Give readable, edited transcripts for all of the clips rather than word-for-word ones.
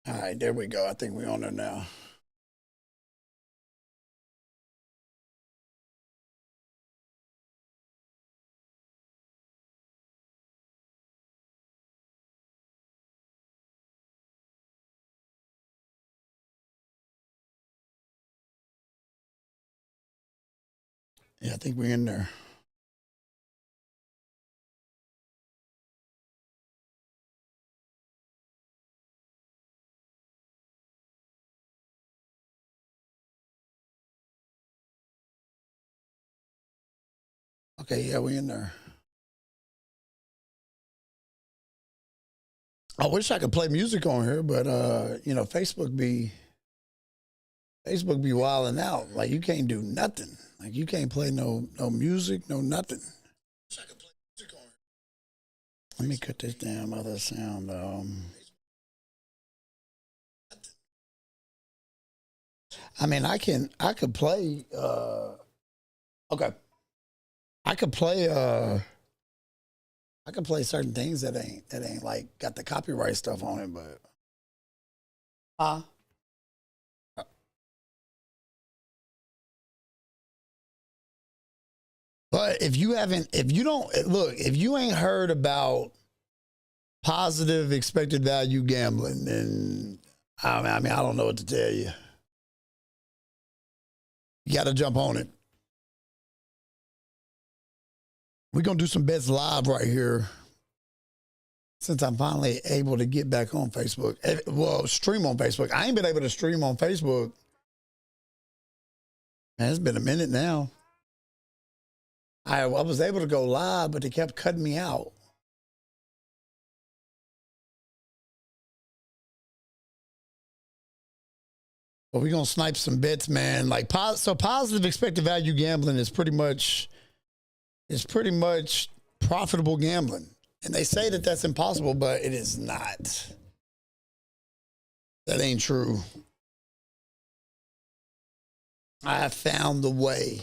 All right, there we go. I think we're on there now. Yeah, I think we're in there. Okay, yeah, we in there. I wish I could play music on here, but Facebook be wilding out. Like you can't do nothing. Like you can't play no music, no nothing. Wish I could play music on here. Let me cut this damn other sound. I mean, I could play. Okay, I could play. I could play certain things that ain't like got the copyright stuff on it, but uh, but if you don't look, if you ain't heard about positive expected value gambling, then I don't know what to tell you. You got to jump on it. We're gonna do some bets live right here since I'm finally able to get back on Facebook. Well, stream on Facebook. I ain't been able to stream on Facebook. Man, it's been a minute now. I was able to go live, but they kept cutting me out. But we're gonna snipe some bets, man. Like so positive expected value gambling is pretty much profitable gambling. And they say that that's impossible, but it is not. That ain't true. I have found the way.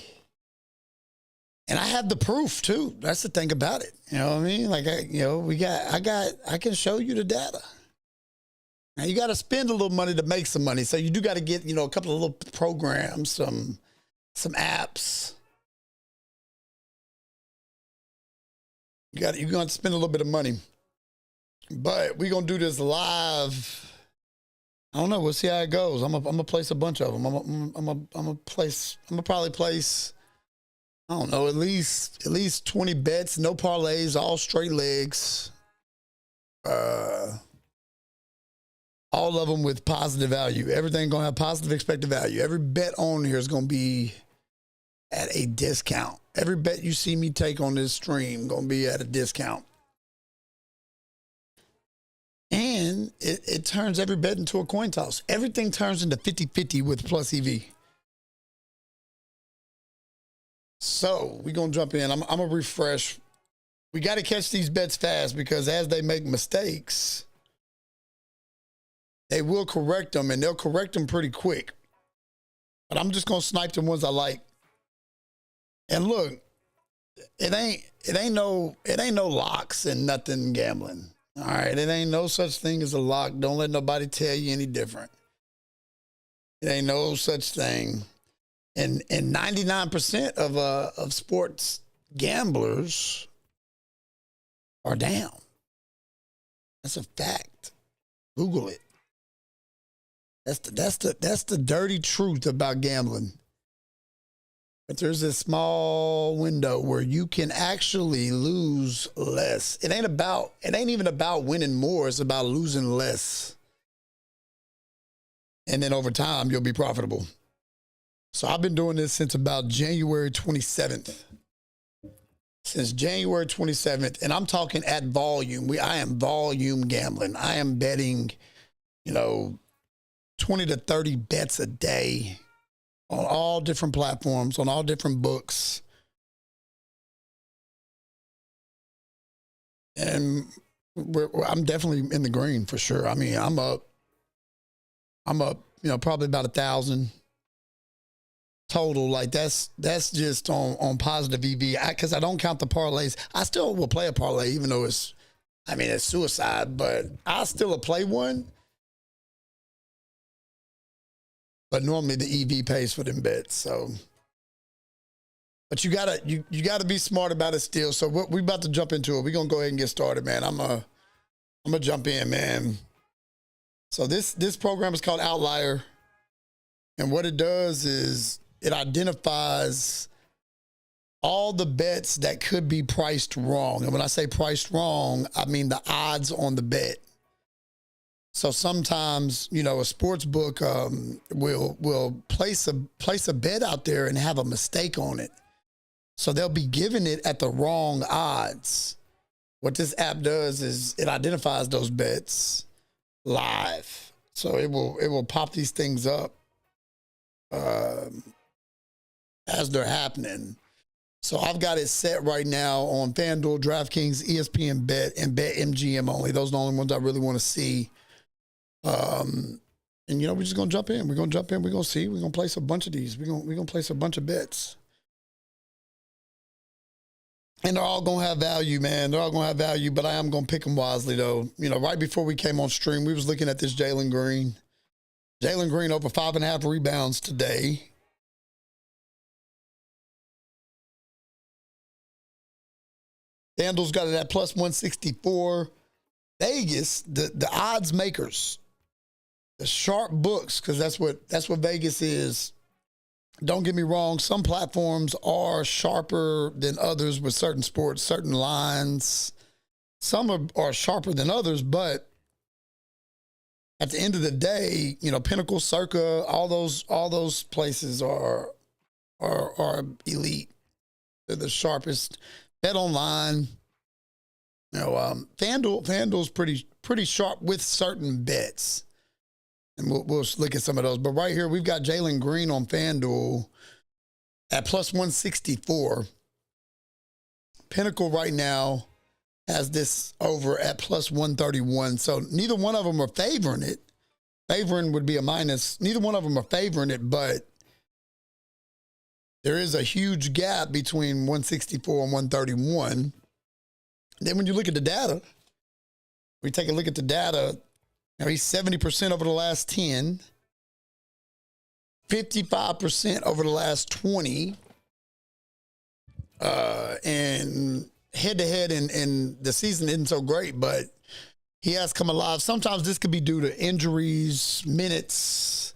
And I have the proof too. That's the thing about it. You know what I mean? Like I can show you the data. Now you got to spend a little money to make some money. So you do got to get, a couple of little programs, some apps. You're going to spend a little bit of money. But we're going to do this live. I don't know. We'll see how it goes. I'm going to place a bunch of them. I'm going to probably place, I don't know, at least 20 bets, no parlays, all straight legs. All of them with positive value. Everything going to have positive expected value. Every bet on here is going to be at a discount. Every bet you see me take on this stream going to be at a discount. And it turns every bet into a coin toss. Everything turns into 50-50 with plus EV. So we're going to jump in. I'm going to refresh. We got to catch these bets fast because as they make mistakes, they will correct them, and they'll correct them pretty quick. But I'm just going to snipe the ones I like. And look, it ain't no locks and nothing gambling. All right, it ain't no such thing as a lock. Don't let nobody tell you any different. It ain't no such thing. And 99% of sports gamblers are down. That's a fact. Google it. That's the dirty truth about gambling. But there's a small window where you can actually lose less. It ain't even about winning more. It's about losing less. And then over time, you'll be profitable. So I've been doing this since about January 27th. Since January 27th. And I'm talking at volume. I am volume gambling. I am betting, 20 to 30 bets a day on all different platforms, on all different books. And I'm definitely in the green for sure. I mean, I'm up, probably about 1,000 total. Like that's just on positive EV. Because I don't count the parlays. I still will play a parlay, even though it's suicide, but I still will play one. but normally the EV pays for them bets. So, but you gotta be smart about it still. So we about to jump into it. We're gonna go ahead and get started, man. I'm gonna jump in, man. So this program is called Outlier, and what it does is it identifies all the bets that could be priced wrong. And when I say priced wrong, I mean the odds on the bet. So sometimes, you know, a sports book will place a bet out there and have a mistake on it. So they'll be giving it at the wrong odds. What this app does is it identifies those bets live. So it will pop these things up as they're happening. So I've got it set right now on FanDuel, DraftKings, ESPN Bet, and BetMGM only. Those are the only ones I really want to see. And you know, we're just gonna jump in. We're gonna see. We're gonna place a bunch of these. We're gonna place a bunch of bets. And they're all going to have value, man. They're all going to have value, but I am going to pick them wisely, though. You know, right before we came on stream, we was looking at this Jalen Green. Jalen Green over 5.5 rebounds today. FanDuel's got it at plus 164. Vegas, the odds makers, the sharp books, because that's what Vegas is. Don't get me wrong, some platforms are sharper than others with certain sports, certain lines. Some are sharper than others, but at the end of the day, you know, Pinnacle, Circa, all those places are elite. They're the sharpest. Bet Online, you know, FanDuel's pretty sharp with certain bets. And we'll look at some of those. But right here, we've got Jalen Green on FanDuel at plus 164. Pinnacle right now has this over at plus 131. So neither one of them are favoring it. Favoring would be a minus. Neither one of them are favoring it, but there is a huge gap between 164 and 131. Then when you look at the data, we take a look at the data. Now he's 70% over the last 10, 55% over the last 20, and head-to-head, and the season isn't so great, but he has come alive. Sometimes this could be due to injuries, minutes.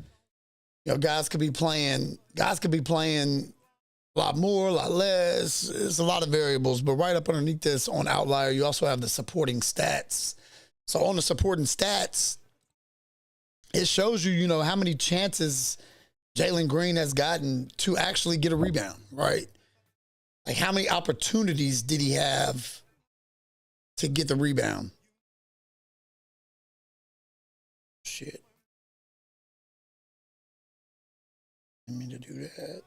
You know, guys could be playing a lot more, a lot less. There's a lot of variables, but right up underneath this on Outlier, you also have the supporting stats. So on the supporting stats, it shows you, you know, how many chances Jalen Green has gotten to actually get a rebound, right? Like how many opportunities did he have to get the rebound? Shit. I didn't mean to do that.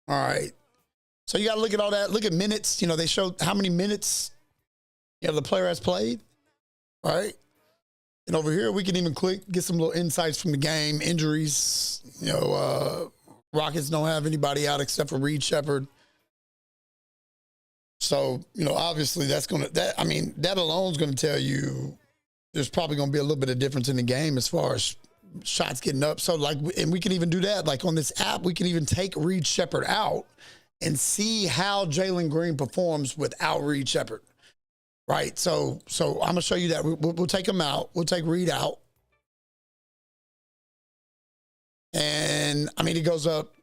All right. So you got to look at all that. Look at minutes. You know, they show how many minutes, you know, the player has played, right? And over here, we can even get some little insights from the game. Injuries, you know, Rockets don't have anybody out except for Reed Sheppard. So, you know, obviously that alone is going to tell you there's probably going to be a little bit of difference in the game as far as shots getting up. So, like, and we can even do that. Like on this app, we can even take Reed Sheppard out and see how Jalen Green performs without Reed Sheppard. Right, so I'm gonna show you that. We'll take him out. We'll take Reed out, and I mean he goes up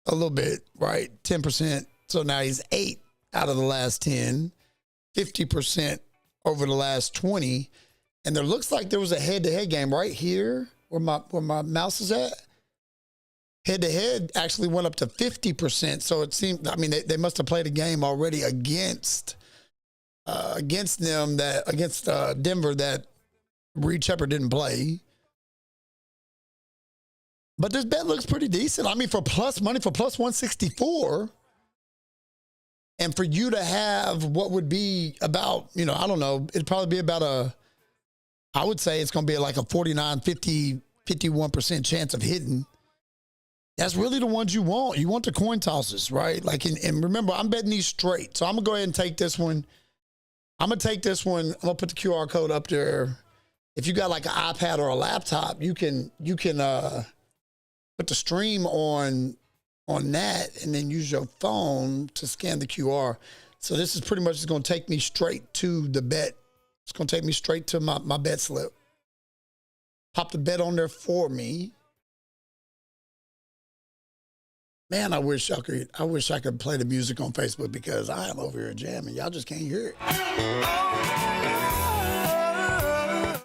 a little bit, right? 10%. So now he's 8 out of the last 10, 50% over the last 20, and there looks like there was a head-to-head game right here where my mouse is at. Head-to-head actually went up to 50%. So it seemed, I mean, they must have played a game already against Denver that Reed Sheppard didn't play. But this bet looks pretty decent. I mean, for plus money, for plus 164, and for you to have what would be about, you know, I don't know, it'd probably be about I would say it's going to be like a 49, 50, 51% chance of hitting. That's really the ones you want. You want the coin tosses, right? Like, and remember, I'm betting these straight. So I'm going to go ahead and take this one. I'm going to put the QR code up there. if you got like an iPad or a laptop, you can put the stream on that and then use your phone to scan the QR. So this is pretty much just going to take me straight to the bet. It's going to take me straight to my bet slip. Pop the bet on there for me. Man, I wish I could play the music on Facebook because I am over here jamming. Y'all just can't hear it.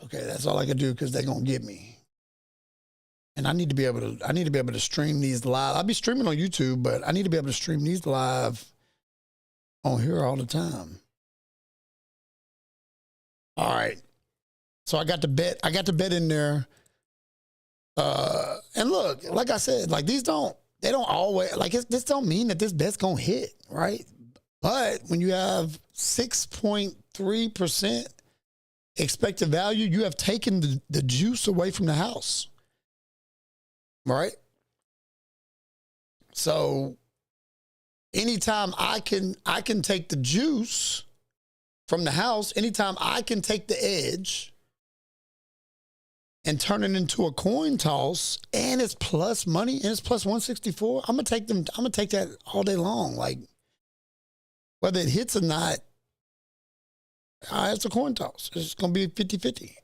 Okay, that's all I can do because they're gonna get me. And I need to be able to stream these live. I'll be streaming on YouTube, but I need to be able to stream these live on here all the time. All right. So I got the bet in there. And look, like I said, like they don't always, like this don't mean that this bet's gonna hit, right? But when you have 6.3% expected value, you have taken the juice away from the house, right? So anytime I can take the juice from the house, anytime I can take the edge and turn it into a coin toss, and it's plus money, and it's plus 164, I'm gonna take that all day long. Like, whether it hits or not, it's a coin toss. It's gonna be 50-50.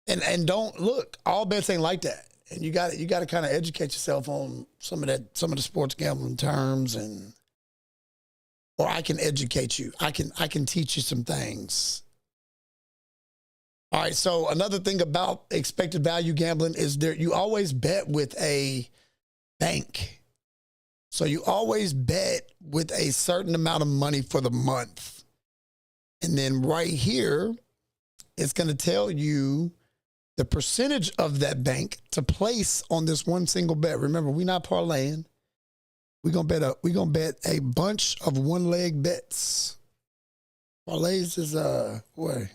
And don't look, all bets ain't like that. And you got to kind of educate yourself on some of the sports gambling terms, or I can educate you. I can teach you some things. All right, so another thing about expected value gambling is you always bet with a bank. So you always bet with a certain amount of money for the month. And then right here, it's going to tell you the percentage of that bank to place on this one single bet. Remember, we're not parlaying. We're gonna bet a bunch of one-leg bets. Parlays is boy.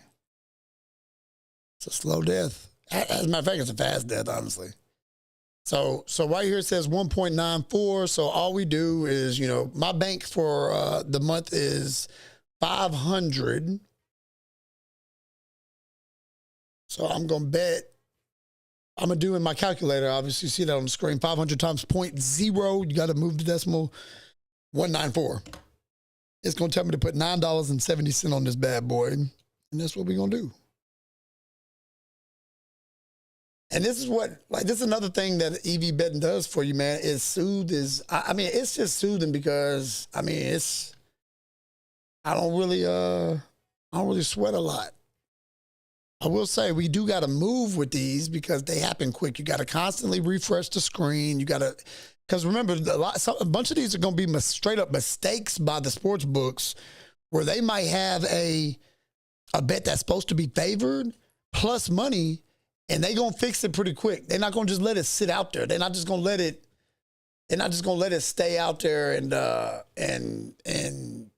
It's a slow death. As a matter of fact, it's a fast death, honestly. So right here it says 1.94. So all we do is, my bank for the month is 500. So I'm going to bet, I'm going to do in my calculator, obviously you see that on the screen, 500 times 0.0, you got to move the decimal, 194. It's going to tell me to put $9.70 on this bad boy, and that's what we're going to do. And this is another thing that EV betting does for you, man, it's just soothing because, I don't really sweat a lot. I will say we do got to move with these because they happen quick. You got to constantly refresh the screen. Because remember, a bunch of these are going to be straight up mistakes by the sports books where they might have a bet that's supposed to be favored plus money, and they going to fix it pretty quick. They're not going to just let it sit out there. They're not just going to let it stay out there and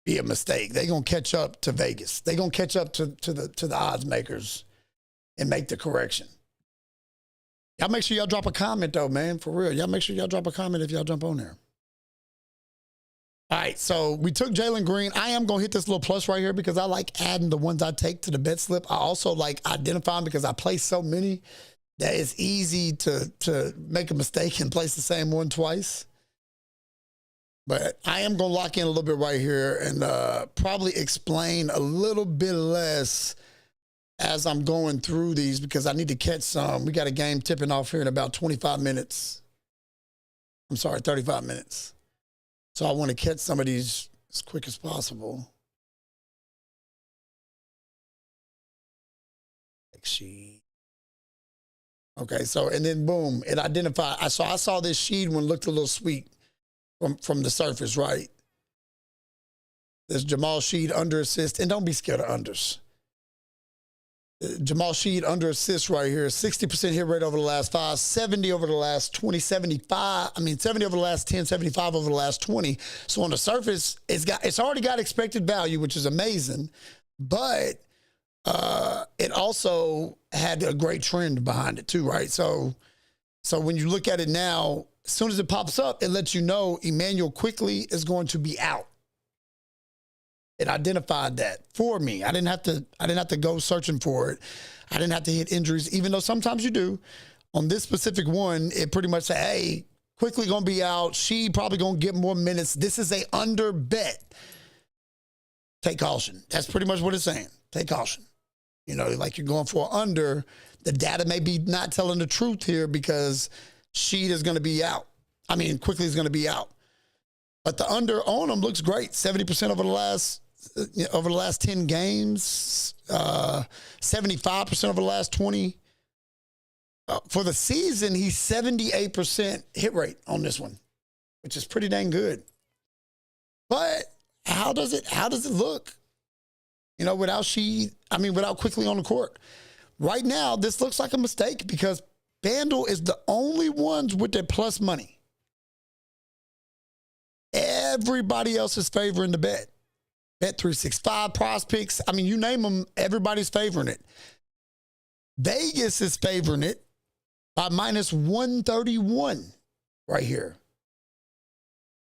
be a mistake. They're going to catch up to Vegas. They're going to catch up to the odds makers and make the correction. Y'all make sure y'all drop a comment though, man, for real. Y'all make sure y'all drop a comment if y'all jump on there. All right, so we took Jalen Green. I am going to hit this little plus right here because I like adding the ones I take to the bet slip. I also like identifying because I play so many that it's easy to make a mistake and place the same one twice. But I am going to lock in a little bit right here and probably explain a little bit less as I'm going through these because I need to catch some. We got a game tipping off here in about 25 minutes. I'm sorry, 35 minutes. So I want to catch some of these as quick as possible. Okay, so, and then boom, it identified. So I saw this Sheed one looked a little sweet from the surface, right? There's Jamal Sheed under assist, and don't be scared of unders. Jamal Sheed under assist right here, 60% hit rate over the last 5, 70 over the last 20, 70 over the last 10, 75 over the last 20. So on the surface, it's already got expected value, which is amazing, but it also had a great trend behind it too, right? So when you look at it now, as soon as it pops up, it lets you know Emmanuel Quickley is going to be out. It identified that for me. I didn't have to go searching for it. I didn't have to hit injuries, even though sometimes you do. On this specific one, it pretty much said, hey, quickly going to be out. She probably going to get more minutes. This is a under bet. Take caution. That's pretty much what it's saying. Take caution. You know, like you're going for under. The data may be not telling the truth here because Sheed is going to be out. I mean, quickly is going to be out. But the under on them looks great. 70% over the last 10 games. 75% over the last 20. For the season, he's 78% hit rate on this one, which is pretty dang good. But how does it look? You know, without quickly on the court. Right now, this looks like a mistake because FanDuel is the only ones with their plus money. Everybody else is favoring the bet. Bet365, PrizePicks. I mean, you name them, everybody's favoring it. Vegas is favoring it by minus 131 right here.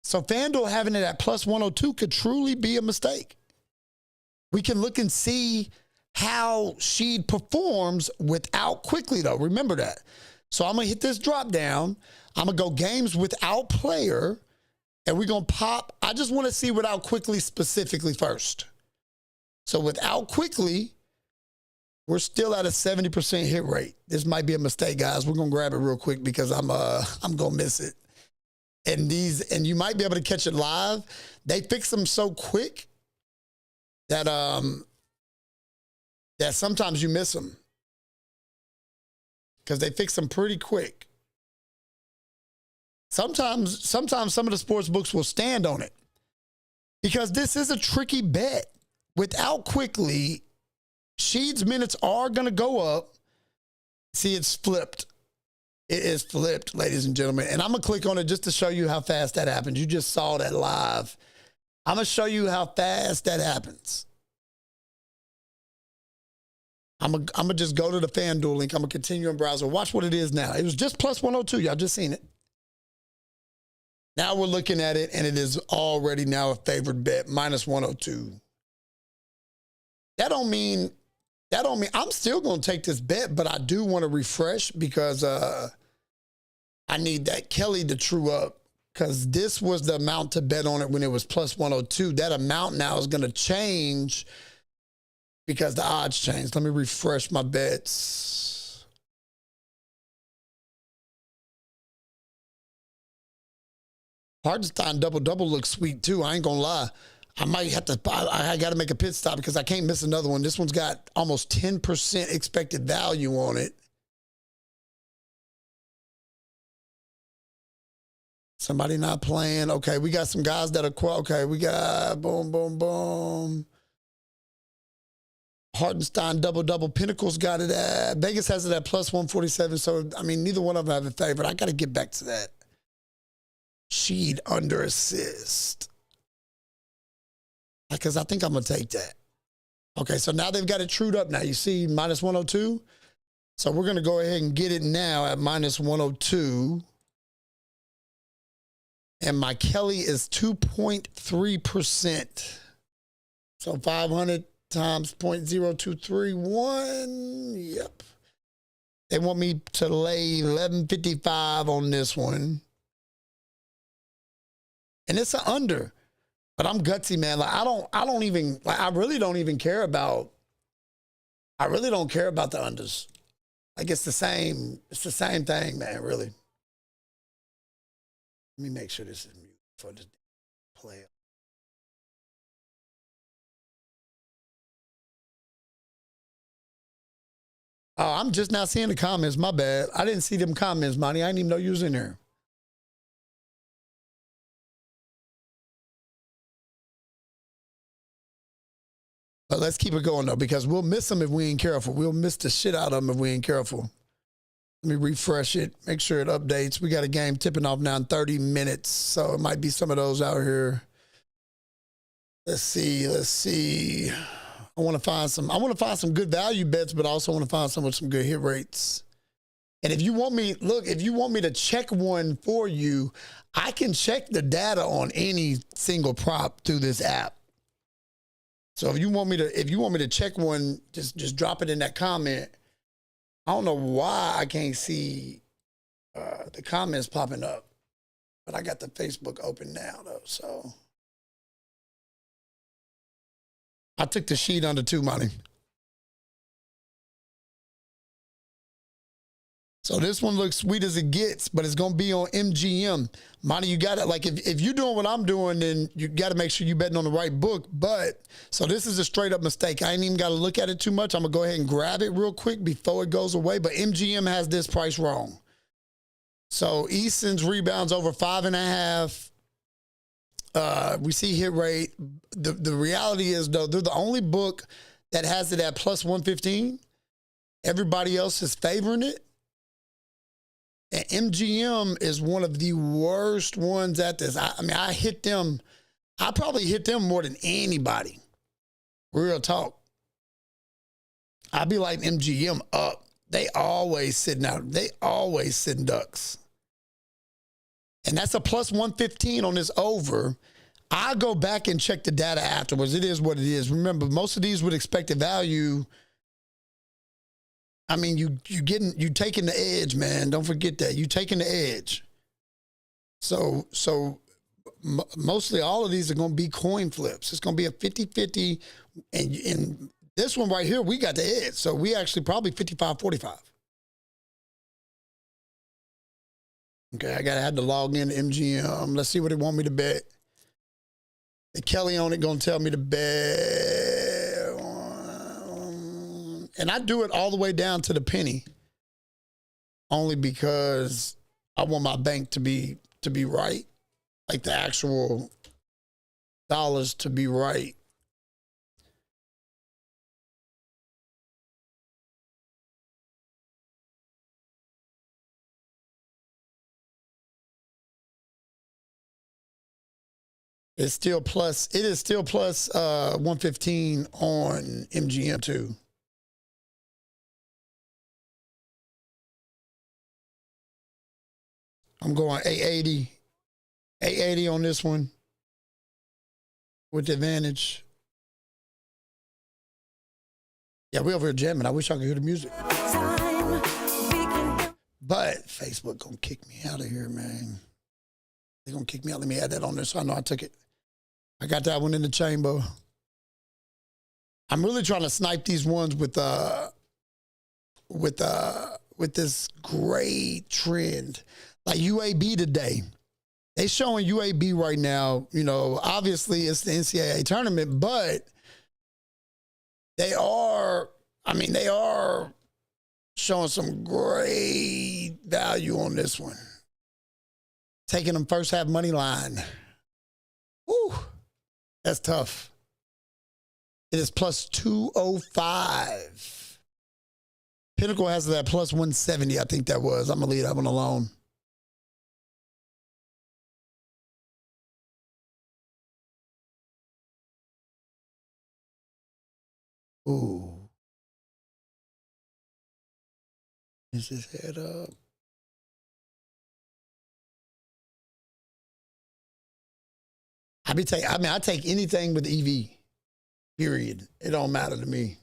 So FanDuel having it at plus 102 could truly be a mistake. We can look and see how Sheed performs without quickly, though. Remember that. So I'm going to hit this drop down. I'm going to go games without player, and we're going to pop. I just want to see without quickly specifically first. So without quickly, we're still at a 70% hit rate. This might be a mistake, guys. We're going to grab it real quick because I'm going to miss it. And you might be able to catch it live. They fix them so quick that that sometimes you miss them because they fix them pretty quick. Sometimes some of the sports books will stand on it because this is a tricky bet. Without quickly, Sheed's minutes are going to go up. See, it's flipped. It is flipped, ladies and gentlemen. And I'm going to click on it just to show you how fast that happens. You just saw that live. I'm going to show you how fast that happens. I'm going to just go to the FanDuel link. I'm going to continue in browser. Watch what it is now. It was just plus 102. Y'all just seen it. Now we're looking at it, and it is already now a favored bet, minus 102. That don't mean I'm still going to take this bet, but I do want to refresh because I need that Kelly to true up because this was the amount to bet on it when it was plus 102. That amount now is going to change because the odds changed. Let me refresh my bets. Hartenstein double-double looks sweet too. I ain't going to lie. I might have to, I got to make a pit stop because I can't miss another one. This one's got almost 10% expected value on it. Somebody not playing. Okay, we got some guys that are, okay, we got boom, boom, boom. Hartenstein double-double. Pinnacle's got it at, Vegas has it at plus 147. So, I mean, neither one of them have it favored. I got to get back to that. Sheed under assist. Because I think I'm going to take that. Okay, so now they've got it trued up now. You see minus 102? So we're going to go ahead and get it now at minus 102. And my Kelly is 2.3%. So 500 times 0.0231. Yep. They want me to lay 1155 on this one. And it's an under. But I'm gutsy, man. Like I really don't even care about the unders. Like it's the same thing, man, really. Let me make sure this is mute for the player. Oh, I'm just now seeing the comments. My bad. I didn't see them comments, Monty. I didn't even know you was in there. But let's keep it going, though, because we'll miss them if we ain't careful. We'll miss the shit out of them if we ain't careful. Let me refresh it, make sure it updates. We got a game tipping off now in 30 minutes, so it might be some of those out here. Let's see. I want to find some good value bets, but I also want to find some with some good hit rates. And if you want me to check one for you, I can check the data on any single prop through this app. So if you want me to check one, just drop it in that comment. I don't know why I can't see the comments popping up, but I got the Facebook open now though. So I took the sheet under 2 money. So this one looks sweet as it gets, but it's going to be on MGM. Monty, you got to, like, if you're doing what I'm doing, then you got to make sure you're betting on the right book. But, so this is a straight up mistake. I ain't even got to look at it too much. I'm going to go ahead and grab it real quick before it goes away. But MGM has this price wrong. So Easton's rebounds over 5.5. We see hit rate. The reality is, though, they're the only book that has it at plus 115. Everybody else is favoring it. And MGM is one of the worst ones at this. I mean, I probably hit them more than anybody. Real talk. I be like MGM up. They always sitting out. They always sitting ducks. And that's a plus 115 on this over. I'll go back and check the data afterwards. It is what it is. Remember, most of these with expected value, I mean, you taking the edge, man. Don't forget that. You taking the edge. So mostly all of these are going to be coin flips. It's going to be a 50-50. And this one right here, we got the edge. So we actually probably 55-45. Okay, I had to log in to MGM. Let's see what they want me to bet. The Kelly on it going to tell me to bet. And I do it all the way down to the penny, only because I want my bank to be right, like the actual dollars to be right. It is still plus 115 on MGM too. I'm going 880 on this one with the advantage. Yeah, we over here jamming. I wish I could hear the music. But Facebook gonna kick me out of here, man. They're gonna kick me out. Let me add that on there so I know I took it. I got that one in the chamber. I'm really trying to snipe these ones with this great trend. Like UAB today. They showing UAB right now, you know, obviously it's the NCAA tournament, but they are showing some great value on this one. Taking them first half money line. Woo, that's tough. It is plus 205. Pinnacle has that plus 170, I think that was. I'm going to leave that one alone. Ooh. Is his head up? I take anything with EV, period. It don't matter to me.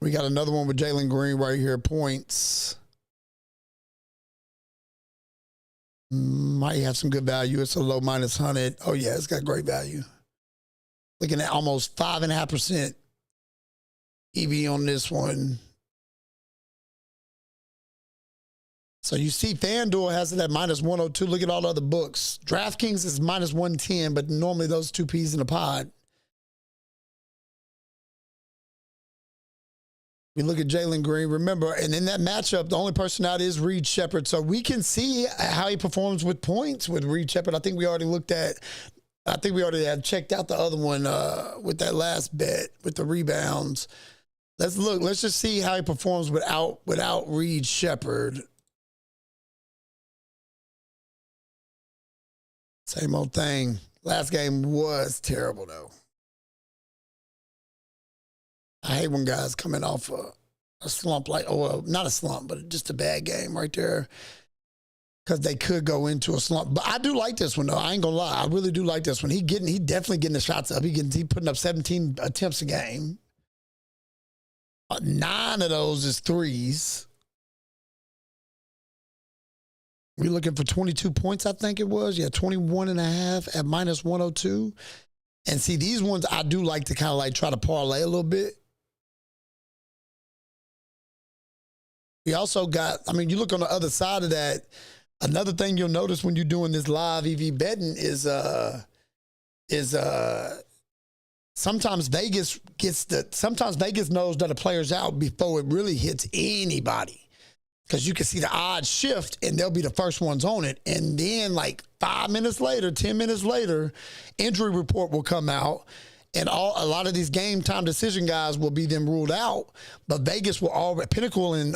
We got another one with Jalen Green right here, points. Might have some good value. It's a low minus 100. Oh, yeah, it's got great value. Looking at almost 5.5% EV on this one. So you see FanDuel has it at minus 102. Look at all the other books. DraftKings is minus 110, but normally those two peas in a pod. We look at Jalen Green. Remember, and in that matchup, the only person out is Reed Sheppard. So we can see how he performs with points with Reed Sheppard. I think we already had checked out the other one with that last bet with the rebounds. Let's look. Let's just see how he performs without Reed Sheppard. Same old thing. Last game was terrible, though. I hate when guys coming off a slump, like, not a slump, but just a bad game right there. because they could go into a slump. But I do like this one though. I ain't gonna lie. I really do like this one. He definitely getting the shots up. He putting up 17 attempts a game. 9 of those is threes. We're looking for 22 points, I think it was. Yeah, 21 and a half at minus 102. And see, these ones I do like to kind of like try to parlay a little bit. We also got, I mean, you look on the other side of that, another thing you'll notice when you're doing this live EV betting is sometimes Vegas knows that a player's out before it really hits anybody. Because you can see the odds shift and they'll be the first ones on it. And then like 5 minutes later, 10 minutes later, injury report will come out. And a lot of these game time decision guys will be them ruled out. But Vegas will already, Pinnacle and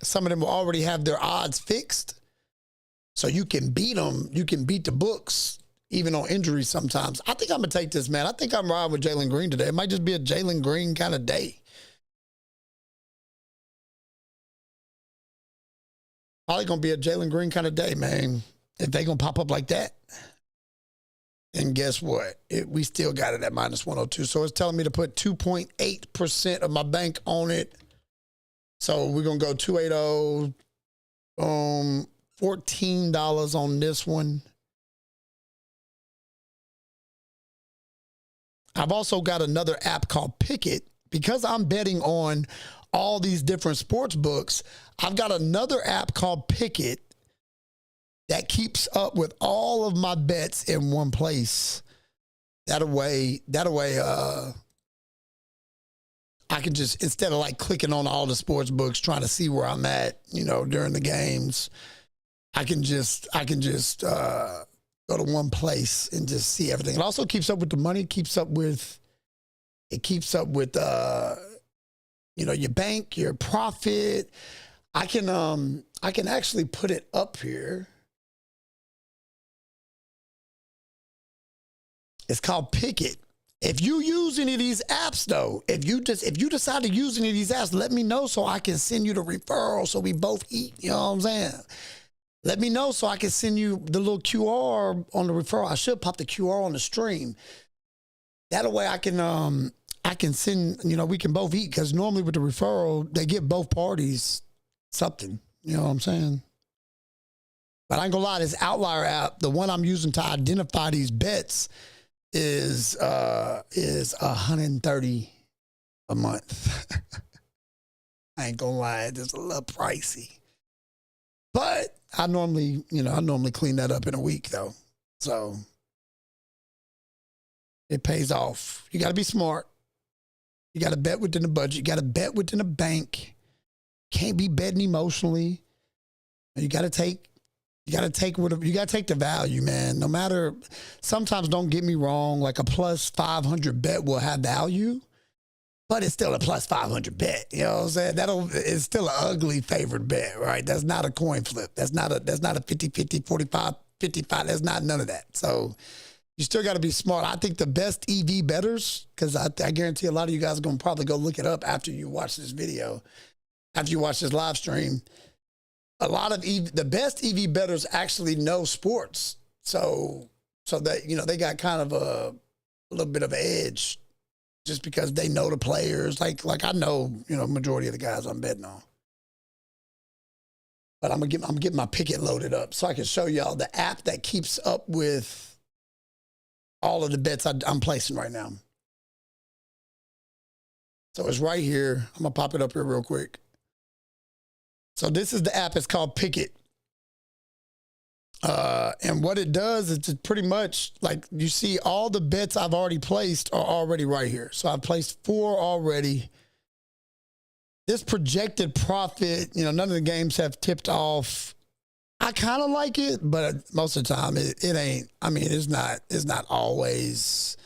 some of them will already have their odds fixed. So you can beat them. You can beat the books, even on injuries sometimes. I think I'm going to take this, man. I think I'm riding with Jalen Green today. It might just be a Jalen Green kind of day. Probably going to be a Jalen Green kind of day, man. If they going to pop up like that. And guess what? We still got it at minus 102. So it's telling me to put 2.8% of my bank on it. So we're going to go 280. $14 on this one. I've also got another app called Pick'It. Because I'm betting on all these different sports books, I've got another app called Pick'It that keeps up with all of my bets in one place. That way, I can just, instead of like clicking on all the sports books, trying to see where I'm at, during the games, I can just go to one place and just see everything. It also keeps up with the money, keeps up with your bank, your profit. I can actually put it up here. It's called Pick'It. If you use any of these apps, though, if you decide to use any of these apps, let me know so I can send you the referral so we both eat. You know what I'm saying? Let me know so I can send you the little QR on the referral. I should pop the QR on the stream. That way I can send, we can both eat, because normally with the referral, they get both parties something. You know what I'm saying? But I ain't gonna lie, this Outlier app, the one I'm using to identify these bets, is $130 a month. I ain't gonna lie, it's just a little pricey. But I normally clean that up in a week though. So it pays off. You gotta be smart. You gotta bet within the budget. You gotta bet within the bank. Can't be betting emotionally. You gotta take the value, man. No matter, sometimes don't get me wrong, like a plus 500 bet will have value, but it's still a plus 500 bet. You know what I'm saying? It's still an ugly favored bet, right? That's not a coin flip. That's not a 50-50, 45-55. That's not none of that. So you still got to be smart. I think the best EV bettors, because I guarantee a lot of you guys are going to probably go look it up after you watch this video, after you watch this live stream. A lot of the best EV bettors actually know sports. So that, they got kind of a little bit of an edge just because they know the players. Like I know, majority of the guys I'm betting on. But I'm getting my Pick'It loaded up so I can show y'all the app that keeps up with all of the bets I'm placing right now. So it's right here. I'm gonna pop it up here real quick. So this is the app. It's called Pick'It. And what it does is just pretty much, like, you see all the bets I've already placed are already right here. So I've placed 4 already. This projected profit, none of the games have tipped off. I kind of like it, but most of the time it ain't. I mean, it's not always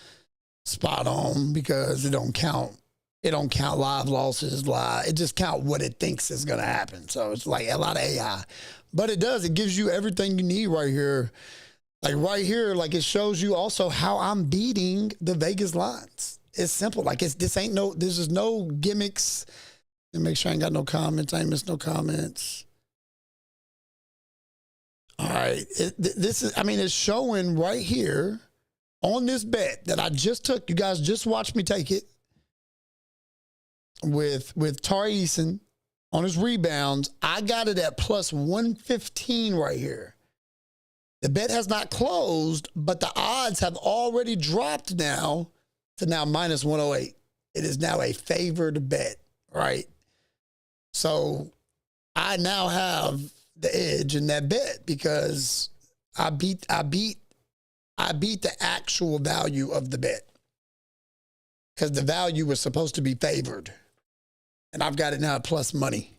spot on because it don't count. It don't count live losses, it just count what it thinks is going to happen. So it's like a lot of AI. But it gives you everything you need right here. Like right here, like it shows you also how I'm beating the Vegas lines. It's simple. Like this is no gimmicks. And make sure I ain't got no comments. I ain't missed no comments. right. This is, I mean, it's showing right here on this bet that I just took. You guys just watched me take it with Tari Eason on his rebounds. I got it at plus 115 right here. The bet has not closed, but the odds have already dropped now to now minus 108. It is now a favored bet, right? So I now have the edge in that bet because I beat the actual value of the bet because the value was supposed to be favored, and I've got it now at plus money.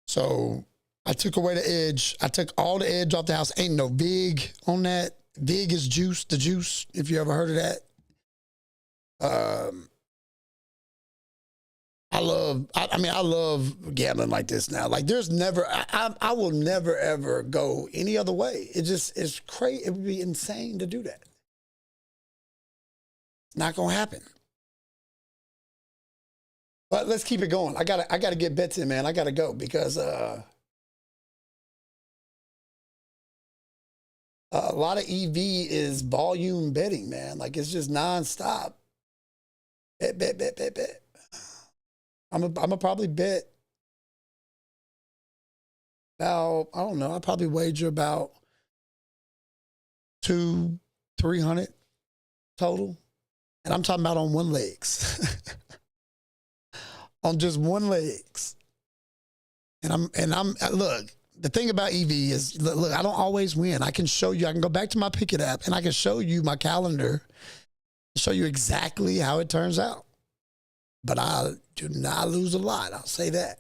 So I took away the edge. I took all the edge off the house. Ain't no VIG on that. VIG is juice, the juice, if you ever heard of that. I love gambling like this now. Like there's never, I will never ever go any other way. It's crazy. It would be insane to do that. It's not going to happen. But let's keep it going. I gotta get bets in, man. I gotta go because, a lot of EV is volume betting, man. Like it's just nonstop. Bet. I'm a probably bet about, I don't know, I'll probably wager about 200-300 total. And I'm talking about on one legs. On just one legs. And I'm look, the thing about EV is, look, I don't always win. I can show you, I can go back to my Pickett app and I can show you my calendar, show you exactly how it turns out. But I do not lose a lot. I'll say that.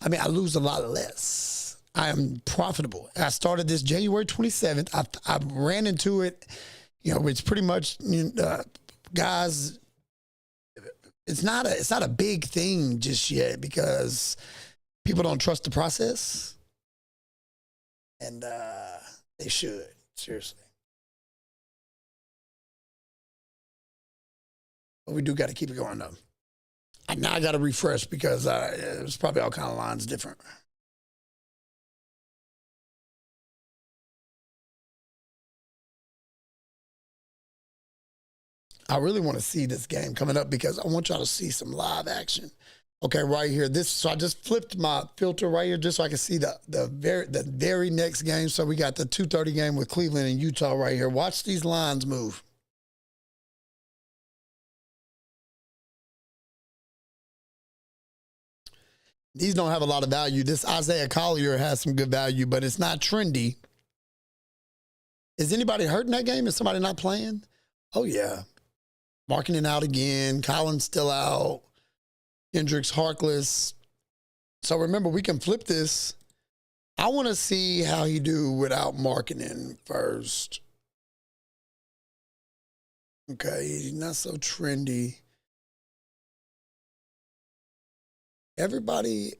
I mean, I lose a lot less. I am profitable. I started this January 27th. I ran into it. You know, it's pretty much, guys, it's not a big thing just yet because people don't trust the process. And they should, seriously. But we do got to keep it going, though. Now I got to refresh because there's probably all kind of lines different. I really want to see this game coming up because I want y'all to see some live action. Okay, right here. So I just flipped my filter right here just so I can see the very next game. So we got the 2:30 game with Cleveland and Utah right here. Watch these lines move. These don't have a lot of value. This Isaiah Collier has some good value, but it's not trendy. Is anybody hurt in that game? Is somebody not playing? Oh, yeah. Markkanen out again. Collins still out. Hendricks, Harkless. So remember, we can flip this. I want to see how he do without Markkanen first. Okay, he's not so trendy. Everybody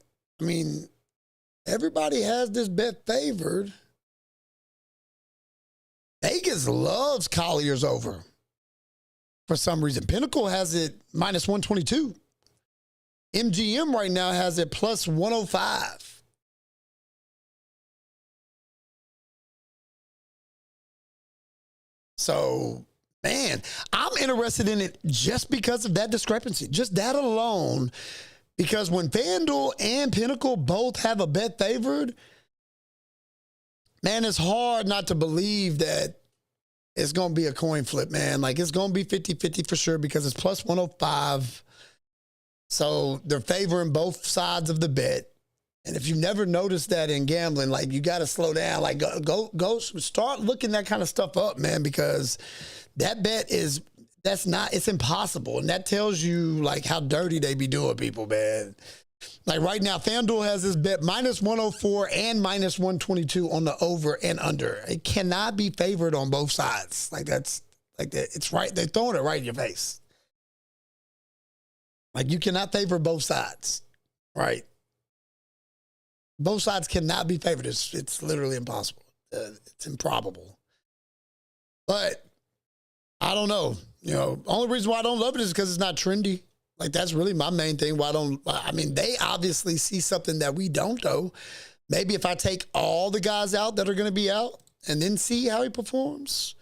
has this bet favored. Vegas loves Collier's over for some reason. Pinnacle has it minus 122. MGM right now has it plus 105. So, man, I'm interested in it just because of that discrepancy. Just that alone. Because when FanDuel and Pinnacle both have a bet favored, man, it's hard not to believe that it's going to be a coin flip, man. Like, it's going to be 50-50 for sure because it's plus 105. So they're favoring both sides of the bet. And if you've never noticed that in gambling, like, you got to slow down. Like, go start looking that kind of stuff up, man, because that bet is... it's impossible. And that tells you like how dirty they be doing people, man. Like right now, FanDuel has this bet minus 104 and minus 122 on the over and under. It cannot be favored on both sides. Like that's like that. It's right. They're throwing it right in your face. Like you cannot favor both sides, right? Both sides cannot be favored. It's literally impossible. It's improbable. But I don't know. You know, only reason why I don't love it is because it's not trendy. Like, that's really my main thing. They obviously see something that we don't, though. Maybe if I take all the guys out that are going to be out and then see how he performs,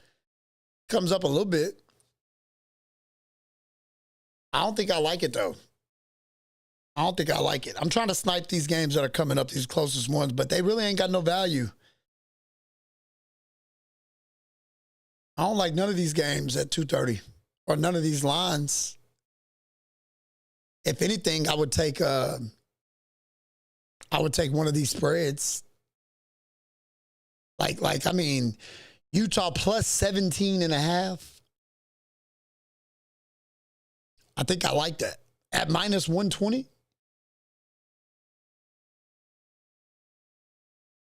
comes up a little bit. I don't think I like it, though. I don't think I like it. I'm trying to snipe these games that are coming up, these closest ones, but they really ain't got no value. I don't like none of these games at 2:30 or none of these lines. If anything, I would take one of these spreads. I mean, Utah plus 17.5. I think I like that. At minus 120.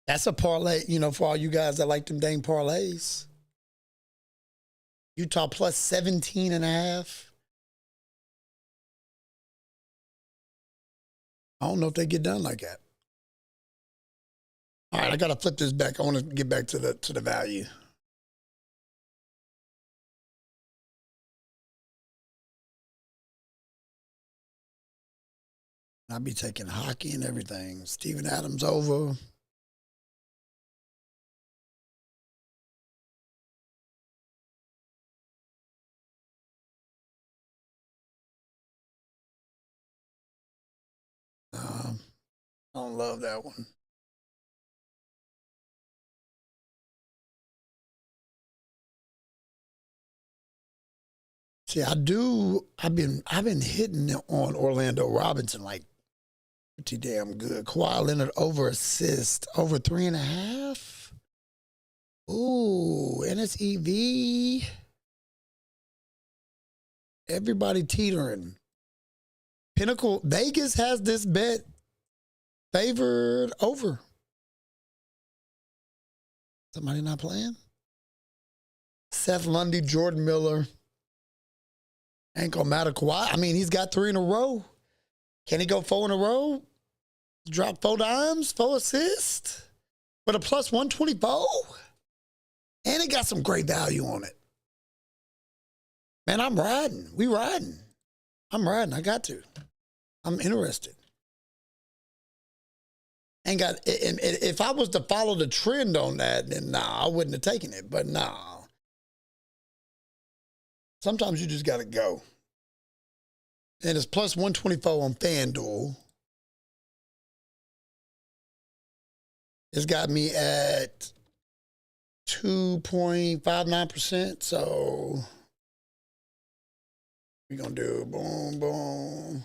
That's a parlay, for all you guys that like them dang parlays. Utah plus 17.5. I don't know if they get done like that. All right, I got to flip this back. I want to get back to the value. I'll be taking hockey and everything. Steven Adams over. I don't love that one. See, I've been hitting on Orlando Robinson like pretty damn good. Kawhi Leonard over assist, over 3.5. Ooh, and it's EV. Everybody teetering. Pinnacle Vegas has this bet favored over. Somebody not playing? Seth Lundy, Jordan Miller. Ain't gonna matter. Kawhi, I mean, he's got 3 in a row. Can he go 4 in a row? Drop 4 dimes, 4 assists with a plus 124? And it got some great value on it. Man, I'm riding. We riding. I'm riding. I got to. I'm interested. Ain't got. If I was to follow the trend on that, then nah, I wouldn't have taken it. But nah. Sometimes you just got to go. And it's plus 124 on FanDuel. It's got me at 2.59%. So we're going to do boom, boom.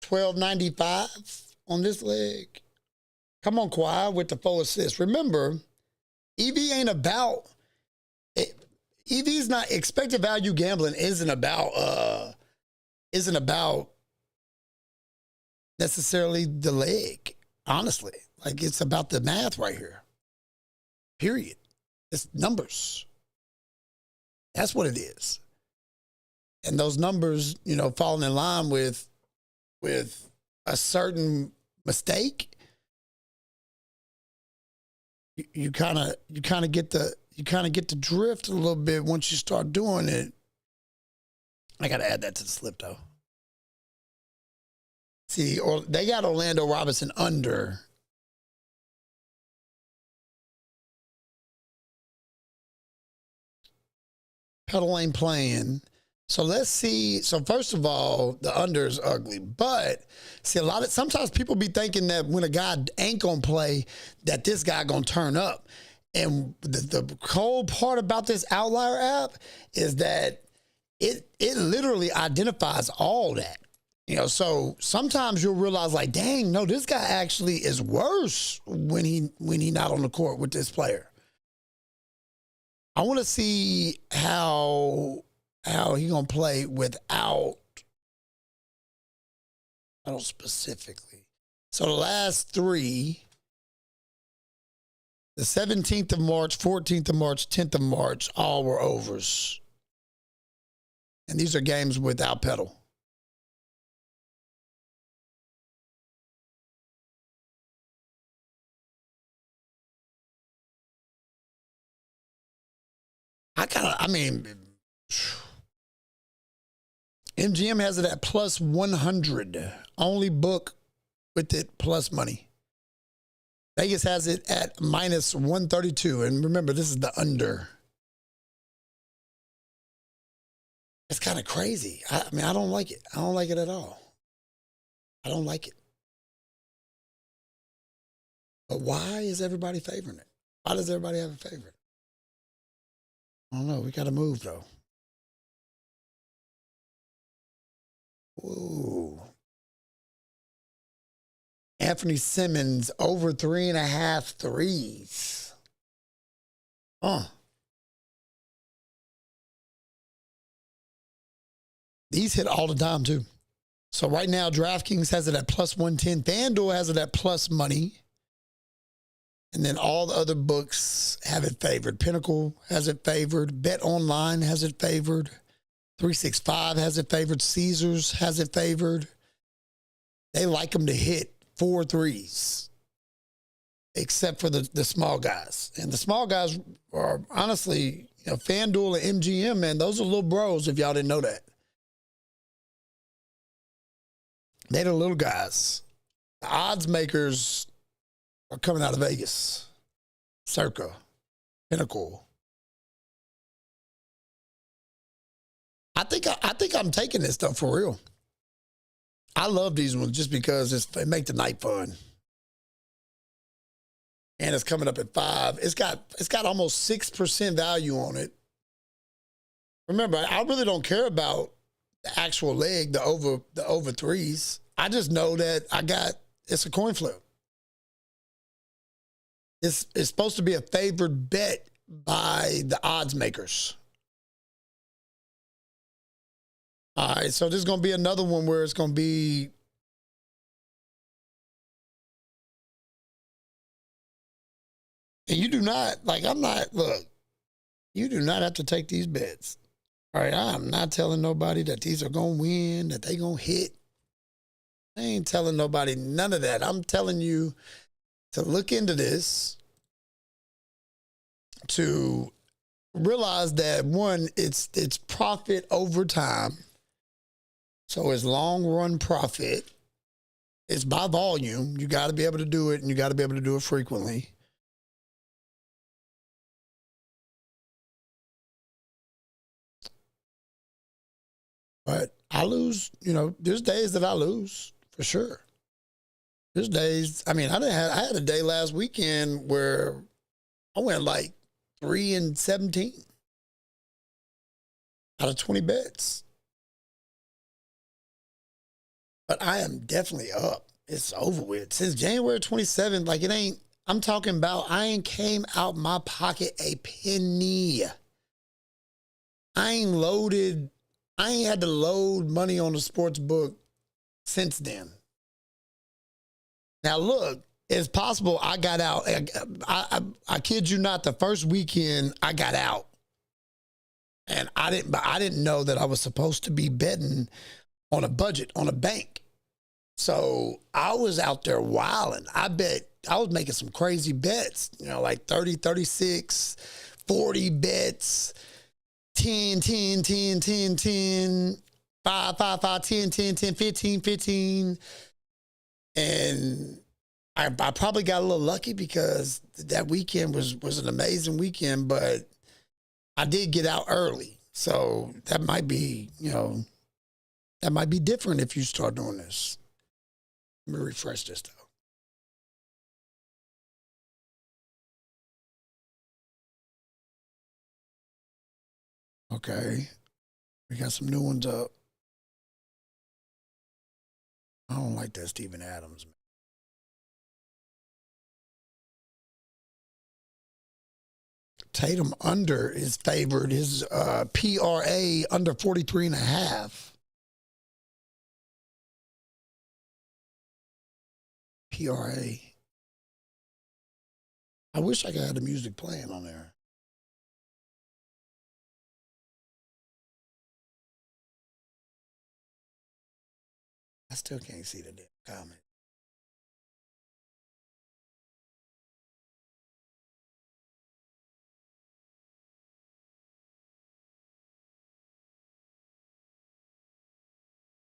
12.95 on this leg. Come on, Kawhi, with the 4 assists. Remember, EV ain't about it. EV's not expected value gambling isn't about necessarily the leg, honestly. Like, it's about the math right here. Period. It's numbers. That's what it is. And those numbers, falling in line with a certain mistake, you kind of get the drift a little bit once you start doing it. I got to add that to the slip, though. See, or they got Orlando Robinson under. Pedal ain't playing. So let's see. So first of all, the under is ugly. But see, sometimes people be thinking that when a guy ain't gonna play, that this guy gonna turn up. And the cold part about this Outlier app is that it literally identifies all that. So sometimes you'll realize, like, dang, no, this guy actually is worse when he not on the court with this player. I want to see how he gonna play without. I don't specifically. So the last 3, the 17th of March, 14th of March, 10th of March, all were overs. And these are games without Pedal. MGM has it at plus 100. Only book with it plus money. Vegas has it at minus 132. And remember, this is the under. It's kind of crazy. I mean, I don't like it. I don't like it at all. I don't like it. But why is everybody favoring it? Why does everybody have a favorite? I don't know. We got to move, though. Ooh. Anthony Simmons over 3.5 threes. These hit all the time, too. So right now, DraftKings has it at plus 110. FanDuel has it at plus money. And then all the other books have it favored. Pinnacle has it favored. Bet Online has it favored. 365 has it favored. Caesars has it favored. They like them to hit 4 threes, except for the small guys. And the small guys are honestly, FanDuel and MGM, man, those are little bros if y'all didn't know that. They're the little guys. The odds makers are coming out of Vegas. Circa, Pinnacle. I think I'm taking this stuff for real. I love these ones just because it make the night fun. And it's coming up at 5. It's got almost 6% value on it. Remember, I really don't care about the actual leg, the over threes. I just know that it's a coin flip. It's supposed to be a favored bet by the odds makers. All right, so this is going to be another one where it's going to be and you do not, you do not have to take these bets. All right, I'm not telling nobody that these are going to win, that they going to hit. I ain't telling nobody none of that. I'm telling you to look into this, to realize that, one, it's profit over time. So it's long run profit. It's by volume. You got to be able to do it, and you got to be able to do it frequently. But I lose, there's days that I lose for sure. There's days, I mean, I had a day last weekend where I went like 3-17 out of 20 bets. But I am definitely up. It's over with. Since January 27th, I'm talking about I ain't came out my pocket a penny. I ain't had to load money on the sports book since then. Now, look, it's possible I got out. I kid you not, the first weekend I got out. And I didn't know that I was supposed to be betting on a budget, on a bank. So I was out there wilding. I was making some crazy bets, like 30, 36, 40 bets, 10, 10, 10, 10, 10, 5, 5, 5, 10, 10, 10, 15, 15. And I probably got a little lucky because that weekend was an amazing weekend, but I did get out early. So that might be, that might be different if you start doing this. Let me refresh this though. Okay. We got some new ones up. I don't like that Steven Adams, man. Tatum under is favored. His PRA under 43.5. PRA. I wish I could have the music playing on there. I still can't see the damn comment.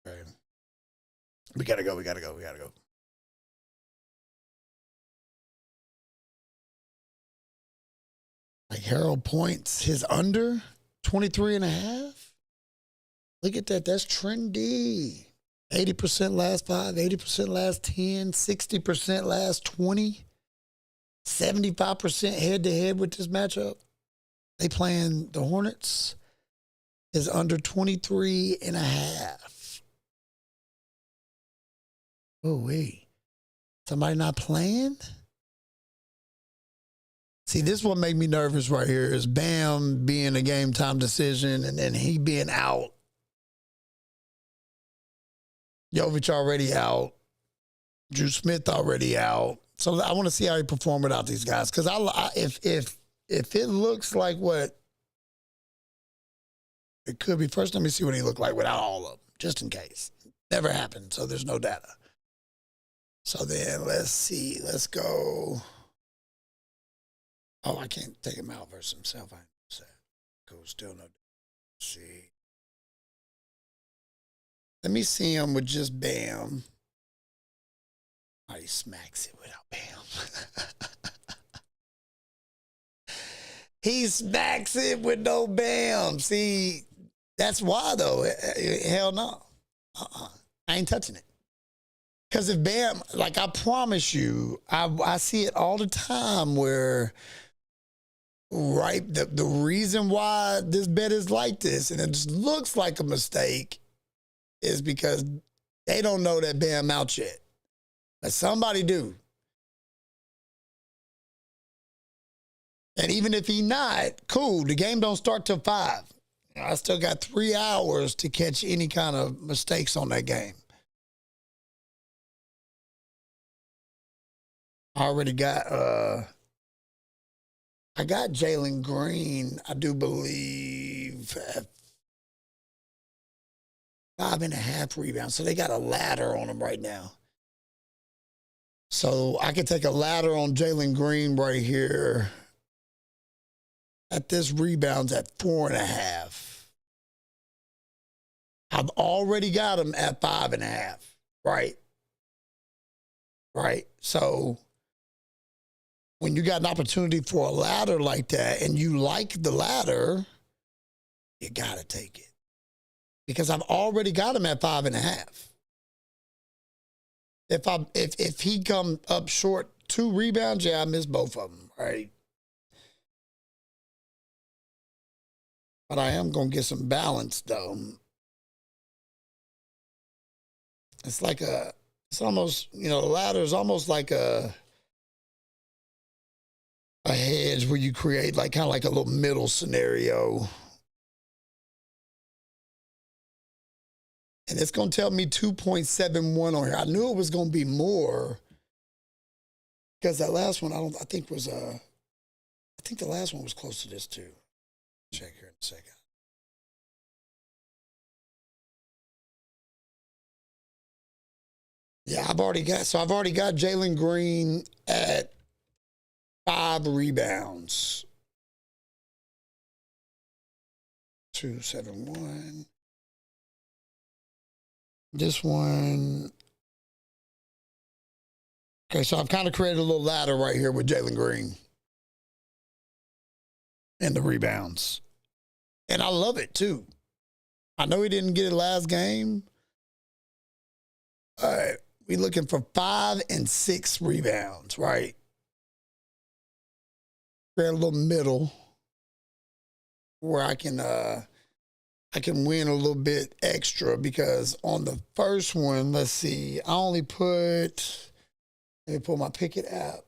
Okay. We gotta go. Like Harold points his under 23 and a half. Look at that. That's trendy. 80% last 5, 80% last 10, 60% last 20, 75% head to head with this matchup. They playing the Hornets is under 23 and a half. Oh, wait. Somebody not playing? See, this one made me nervous right here is Bam being a game time decision and then he being out. Jovic already out. Drew Smith already out. So I want to see how he perform without these guys. Because if it looks like what it could be, first let me see what he looked like without all of them, just in case. Never happened, so there's no data. So then let's see. Let's go. Oh, I can't take him out versus himself. I said, cool. Still no. Let's see. Let me see him with just Bam. Oh, he smacks it without Bam. He smacks it with no Bam. See, that's why, though. Hell no. I ain't touching it. Because if Bam, like I promise you, I see it all the time where, right, the reason why this bet is like this, and it just looks like a mistake, is because they don't know that Bam out yet. But somebody do. And even if he not, cool, the game don't start till 5. I still got 3 hours to catch any kind of mistakes on that game. I already got I got Jalen Green, I do believe, at 5.5 rebounds. So they got a ladder on him right now. So I could take a ladder on Jalen Green right here at this rebounds at 4.5. I've already got him at 5.5. Right. Right. So when you got an opportunity for a ladder like that and you like the ladder, you got to take it. Because I've already got him at 5.5. If he come up short 2 rebounds, yeah, I missed both of them, right? But I am going to get some balance, though. It's like it's almost, the ladder is almost like a hedge where you create like kind of like a little middle scenario. And it's going to tell me 2.71 on here. I knew it was going to be more because that last one, I think the last one was close to this too. Check here in a second. Yeah, I've already got Jalen Green at 5 rebounds. 2.71. This one. Okay, so I've kind of created a little ladder right here with Jalen Green and the rebounds. And I love it too. I know he didn't get it last game. All right, we looking for 5 and 6 rebounds, right? Create a little middle where I can win a little bit extra because on the first one, let's see, let me pull my Pickett app.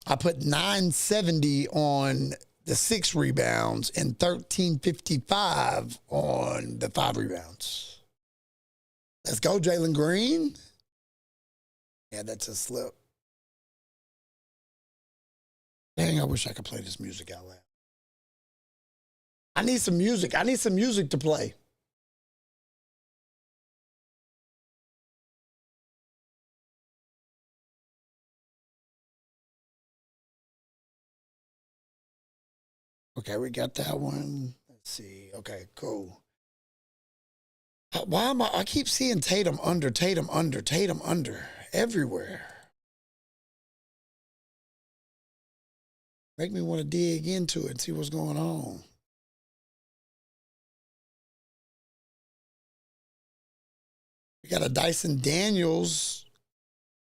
I put 970 on the 6 rebounds and 1355 on the 5 rebounds. Let's go, Jalen Green. Yeah, that's a slip. Dang, I wish I could play this music out loud. I need some music. I need some music to play. Okay, we got that one. Let's see. Okay, cool. Why I keep seeing Tatum under. everywhere. Make me want to dig into it and see what's going on. We got a Dyson Daniels.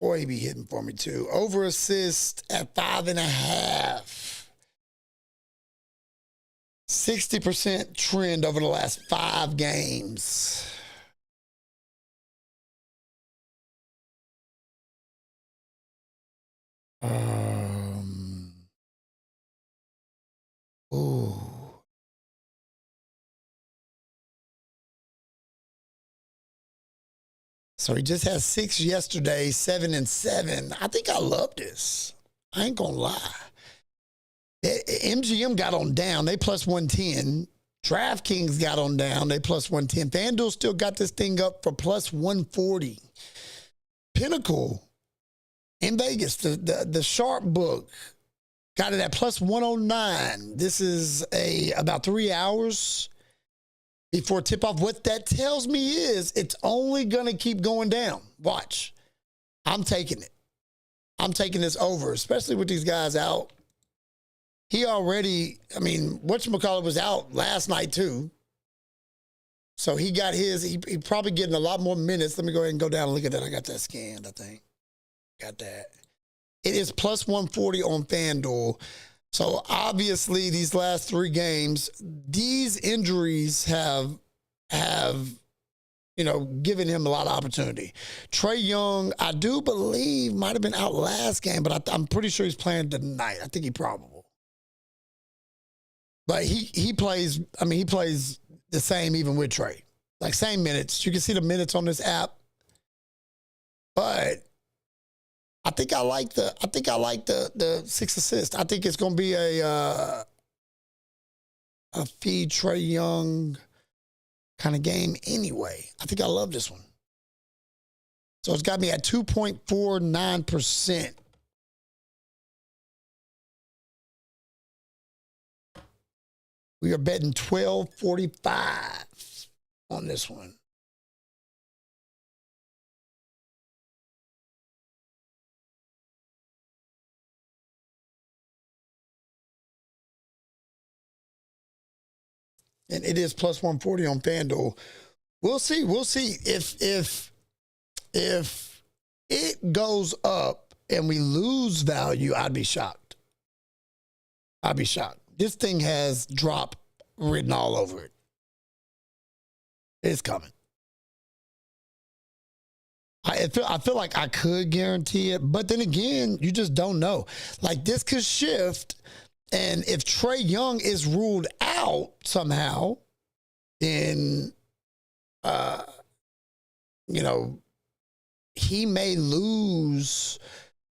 Boy, he be hitting for me too. Over assist at 5.5. 60% trend over the last 5 games. Ooh. So he just had 6 yesterday, 7 and 7. I think I love this. I ain't gonna lie. MGM got on down. They plus 110. DraftKings got on down. They plus 110. FanDuel still got this thing up for plus 140. Pinnacle in Vegas, the Sharp book, got it at plus 109. This is about 3 hours before tip-off. What that tells me is it's only going to keep going down. Watch. I'm taking it. I'm taking this over, especially with these guys out. He already, whatchamacallit was out last night too. So he got his, he probably getting a lot more minutes. Let me go ahead and go down and look at that. I got that scanned, I think. Got that. It is plus 140 on FanDuel. So obviously these last 3 games, these injuries have given him a lot of opportunity. Trae Young, I do believe, might have been out last game, but I'm pretty sure he's playing tonight. I think he's probable. But he plays, he plays the same even with Trae. Like same minutes. You can see the minutes on this app. But I think I like the 6 assists. I think it's gonna be a feed Trae Young kind of game anyway. I think I love this one. So it's got me at 2.49%. We are betting 12.45 on this one. And it is plus 140 on FanDuel. We'll see. We'll see if it goes up and we lose value. I'd be shocked. I'd be shocked. This thing has drop written all over it. It's coming. I feel like I could guarantee it, but then again, you just don't know. Like this could shift, and if Trae Young is ruled out somehow, then he may lose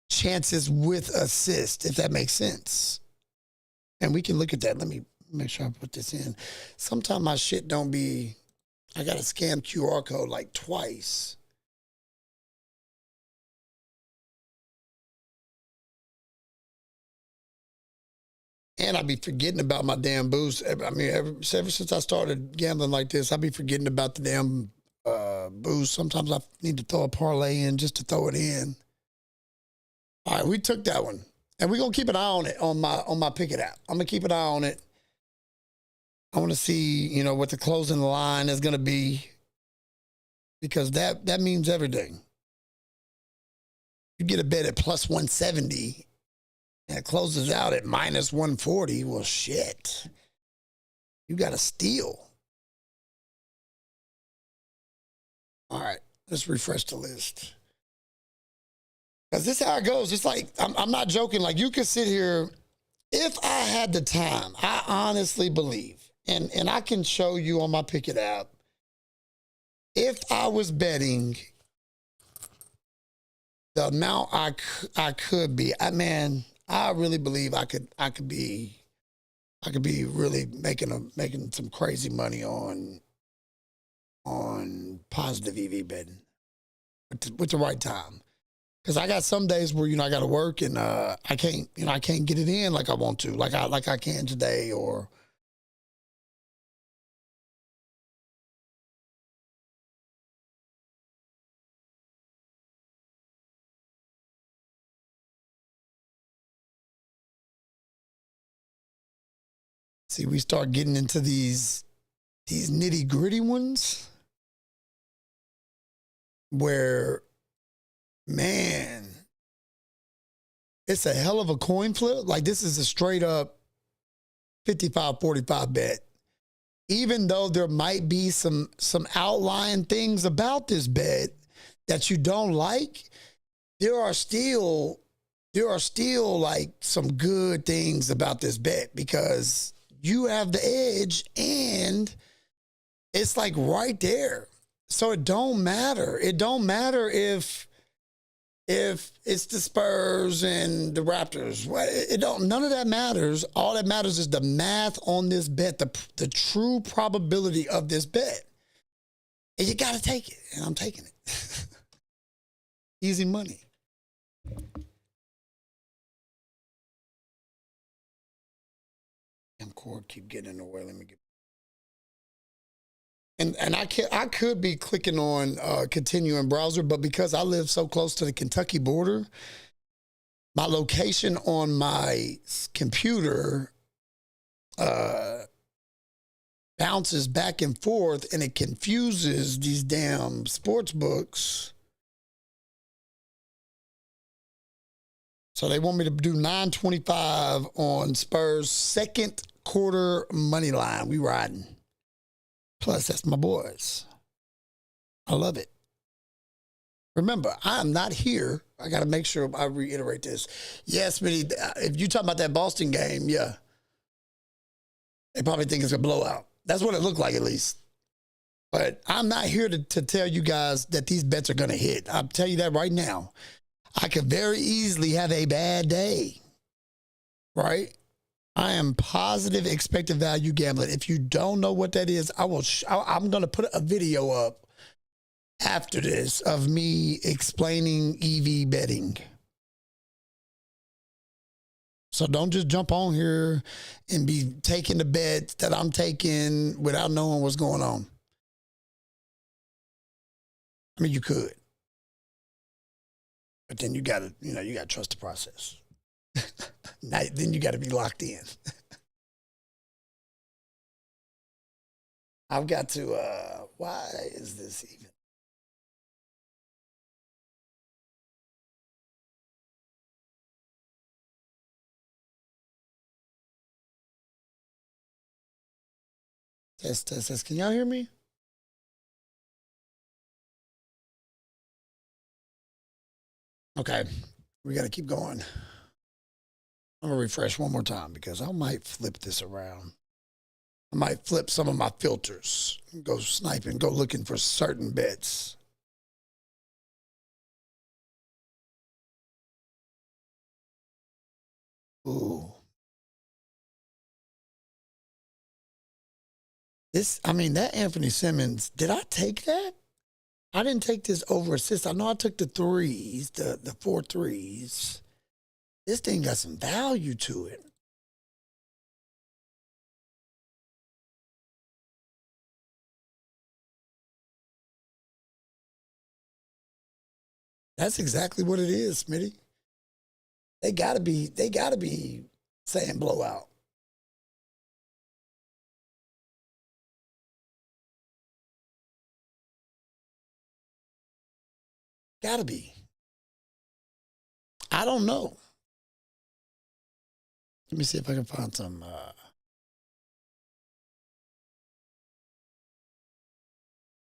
chances with assist, if that makes sense. And we can look at that. Let me make sure I put this in. Sometimes my shit don't be, I got to scan QR code like twice. And I be forgetting about my damn boost. Ever since I started gambling like this, I be forgetting about the damn boost. Sometimes I need to throw a parlay in just to throw it in. All right, we took that one. And we're going to keep an eye on it on my Pickett app. I'm going to keep an eye on it. I want to see, what the closing line is going to be, because that means everything. You get a bet at plus 170 and it closes out at minus 140. Well, shit. You got to steal. All right, let's refresh the list. Because this is how it goes. It's like, I'm not joking. Like, you could sit here, if I had the time, I honestly believe, and I can show you on my Pickett app, if I was betting the amount I could be, I really believe I could be really making some crazy money on positive EV betting with the right time. Because I got some days where, I got to work and I can't get it in like I want to, like I can today, or See, we start getting into these nitty gritty ones where, man, it's a hell of a coin flip. Like, this is a straight up 55-45 bet. Even though there might be some outlying things about this bet that you don't like, there are still like some good things about this bet because you have the edge and it's like right there. So it don't matter. It don't matter if it's the Spurs and the Raptors. It don't. None of that matters. All that matters is the math on this bet, the true probability of this bet. And you got to take it. And I'm taking it. Easy money. Damn cord keep getting in the way. Let me get. And I could be clicking on continue in browser, but because I live so close to the Kentucky border, my location on my computer bounces back and forth, and it confuses these damn sports books. So they want me to do 925 on Spurs second quarter money line. We riding. Plus, that's my boys. I love it. Remember, I am not here. I got to make sure I reiterate this. Yes, Smitty, if you talk about that Boston game, yeah. They probably think it's a blowout. That's what it looked like, at least. But I'm not here to tell you guys that these bets are going to hit. I'll tell you that right now. I could very easily have a bad day, right? I am positive expected value gambling. If you don't know what that is, I'm going to put a video up after this of me explaining EV betting. So don't just jump on here and be taking the bets that I'm taking without knowing what's going on. I mean, you could. But then you got to trust the process. Now, then you got to be locked in. I've got to, why is this even? Test. Can y'all hear me? Okay, we got to keep going. I'm going to refresh one more time because I might flip this around. I might flip some of my filters, go sniping, go looking for certain bets. Ooh. That Anthony Simmons, did I take that? I didn't take this over assist. I know I took the threes, the 4 threes. This thing got some value to it. That's exactly what it is, Smitty. They gotta be saying blowout. Gotta be. I don't know. Let me see if I can find some.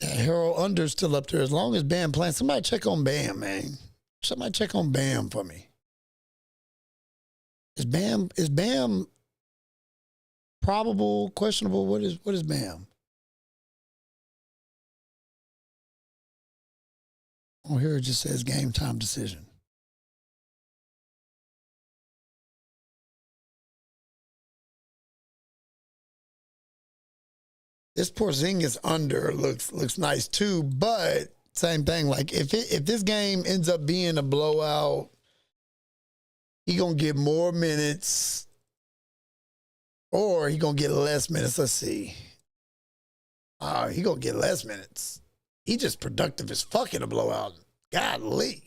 Harold Under's still up there. As long as Bam playing, somebody check on Bam, man. Somebody check on Bam for me. Is Bam probable, questionable? What is Bam? Oh, here it just says game time decision. This Porzingis under looks nice too, but same thing. Like if this game ends up being a blowout, he gonna get more minutes, or he gonna get less minutes. Let's see. He gonna get less minutes. He just productive as fuck in a blowout. Golly.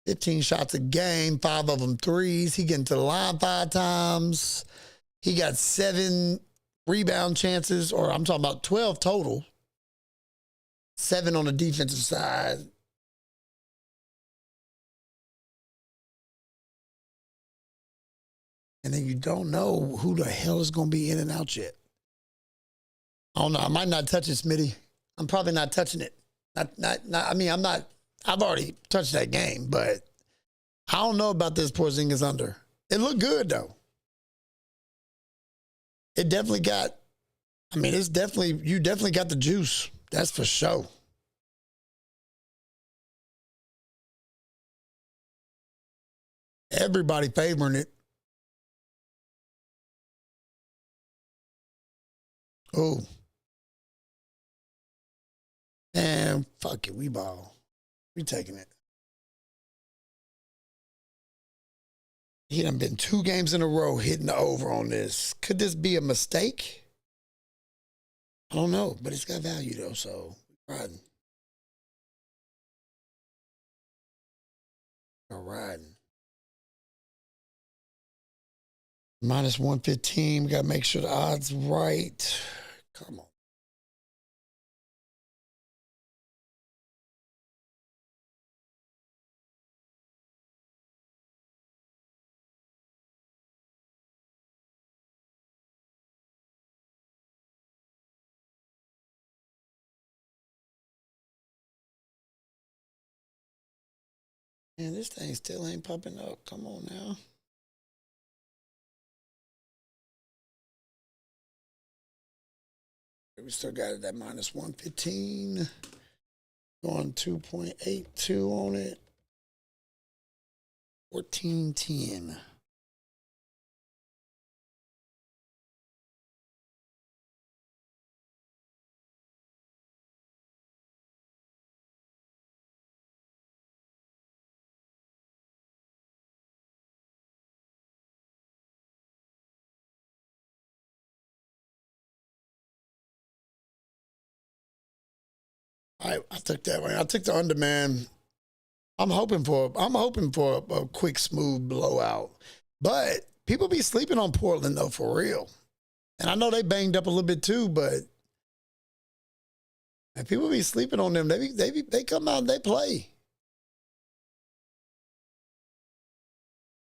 15 shots a game, 5 of them threes. He getting to the line 5 times. He got 7 rebound chances, or I'm talking about 12 total. 7 on the defensive side. And then you don't know who the hell is going to be in and out yet. I don't know. I might not touch it, Smitty. I'm probably not touching it. I mean, I've already touched that game, but I don't know about this Porzingis under. It looked good, though. It definitely got, I mean, you definitely got the juice. That's for sure. Everybody favoring it. Oh. And fuck it, we ball. We taking it. He done been 2 games in a row hitting the over on this. Could this be a mistake? I don't know, but it's got value though, so riding. Riding. Minus 115. We got to make sure the odds right. Come on. Man, this thing still ain't popping up. Come on now. We still got it at minus 115. Going 2.82 on it. 14.10. I took that one. I took the under, man. I'm hoping for a quick, smooth blowout. But people be sleeping on Portland though, for real. And I know they banged up a little bit too, but and people be sleeping on them. They come out and they play.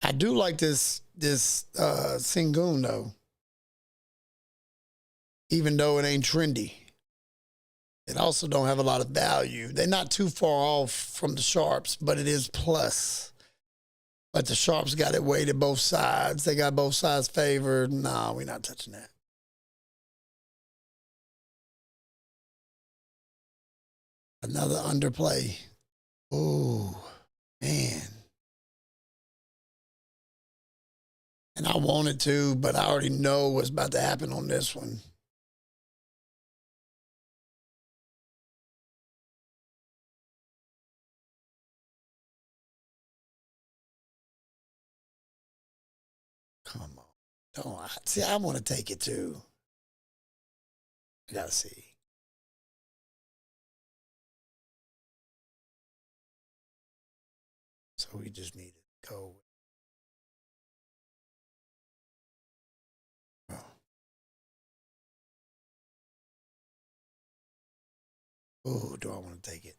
I do like this Sengun though, even though it ain't trendy. It also don't have a lot of value. They're not too far off from the Sharps, but it is plus. But the Sharps got it weighted both sides. They got both sides favored. Nah, we're not touching that. Another underplay. Oh, man. And I wanted to, but I already know what's about to happen on this one. Come on. Don't see, I want to take it too. I gotta see. So we just need to go. Oh, do I want to take it?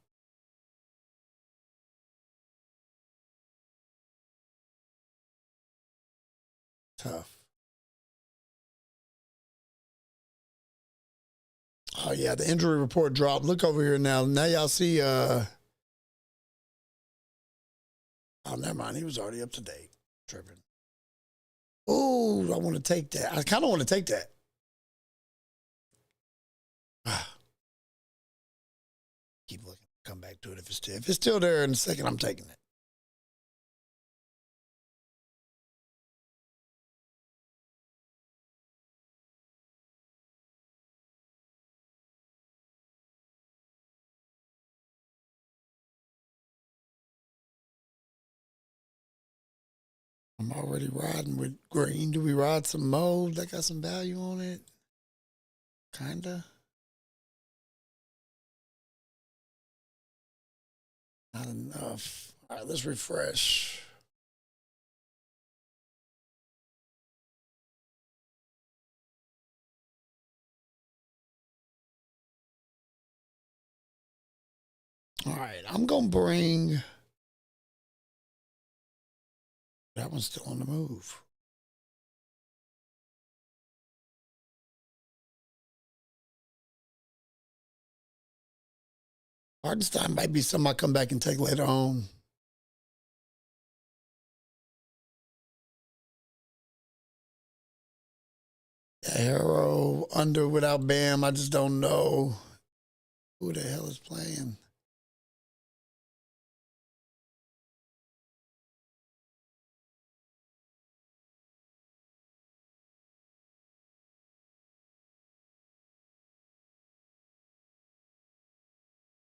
Tough. Oh yeah, the injury report dropped. Look over here now. Now y'all see oh, never mind. He was already up to date. Tripping. Oh, I want to take that. I kind of want to take that. Keep looking. Come back to it if it's still there in a second. I'm taking it. I'm already riding with green. Do we ride some mode that got some value on it? Kinda. Not enough. All right, let's refresh. All right, I'm going to bring. That one's still on the move. Hardenstein might be something I come back and take later on. Arrow under without Bam. I just don't know who the hell is playing.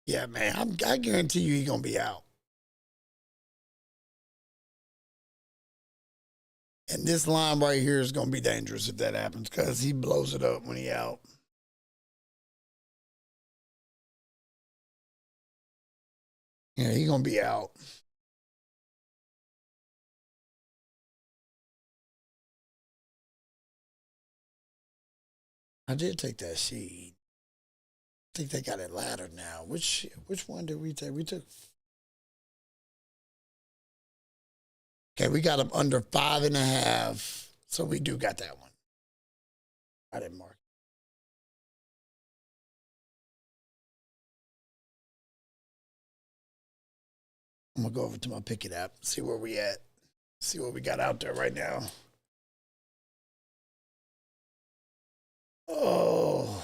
Yeah, man, I guarantee you he's going to be out. And this line right here is going to be dangerous if that happens because he blows it up when he out. Yeah, he's going to be out. I did take that sheet. I think they got it laddered now. Which one did we take? We took. Okay, we got him under 5.5. So we do got that one. I didn't mark. I'm gonna go over to my Pickett app, see where we at, see what we got out there right now. Oh.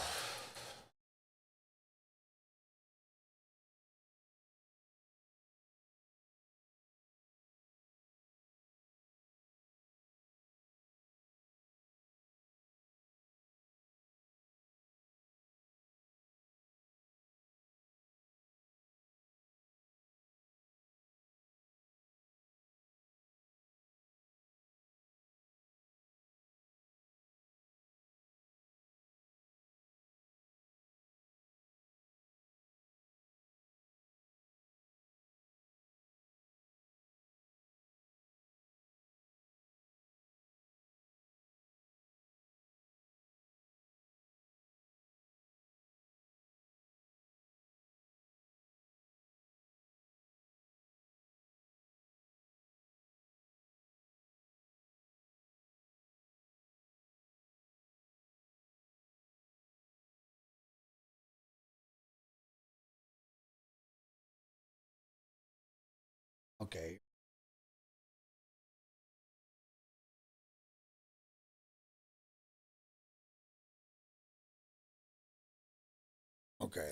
Okay. Okay.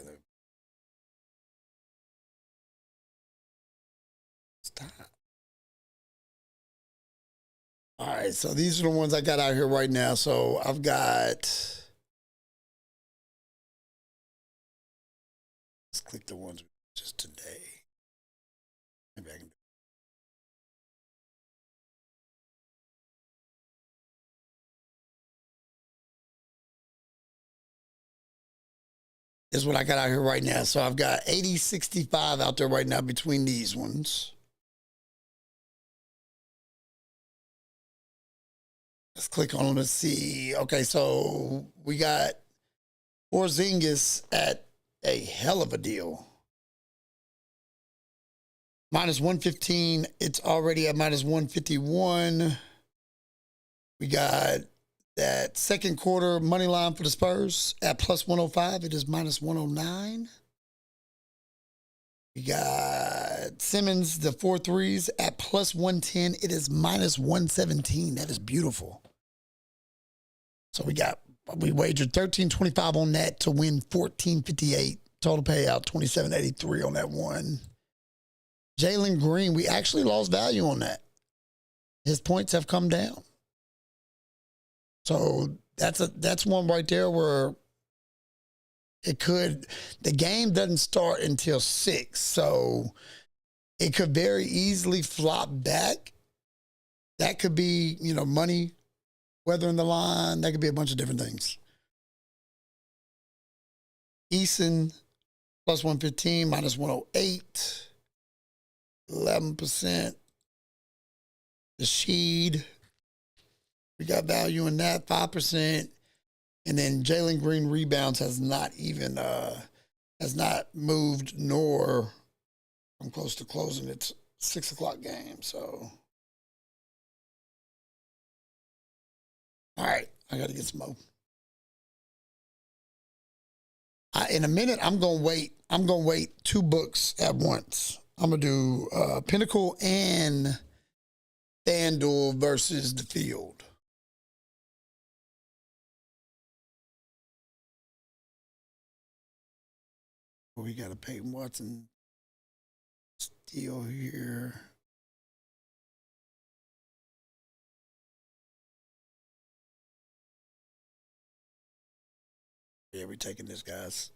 Stop. All right. So these are the ones I got out here right now. So I've got. Let's click the ones just today. Maybe I can. Is what I got out here right now. So I've got 80-65 out there right now between these ones. Let's click on them to see. Okay, so we got Porzingis at a hell of a deal. Minus 115. It's already at minus 151. We got that second quarter money line for the Spurs at plus 105. It is minus 109. We got Simmons, the 4 threes at plus 110. It is minus 117. That is beautiful. So we wagered 13.25 on that to win 14.58. Total payout 27.83 on that one. Jalen Green, we actually lost value on that. His points have come down. So that's one right there where the game doesn't start until 6. So it could very easily flop back. That could be, money, weather in the line. That could be a bunch of different things. Eason, plus 115, minus 108. 11%. The Sheed, we got value in that, 5%. And then Jalen Green rebounds has not even has not moved, nor I'm close to closing its 6 o'clock game. So, all right, I got to get some more. In a minute, I'm gonna wait. I'm gonna wait 2 books at once. I'm gonna do Pinnacle and FanDuel versus the field. We got a Peyton Watson steal here. Yeah, we're taking this, guys.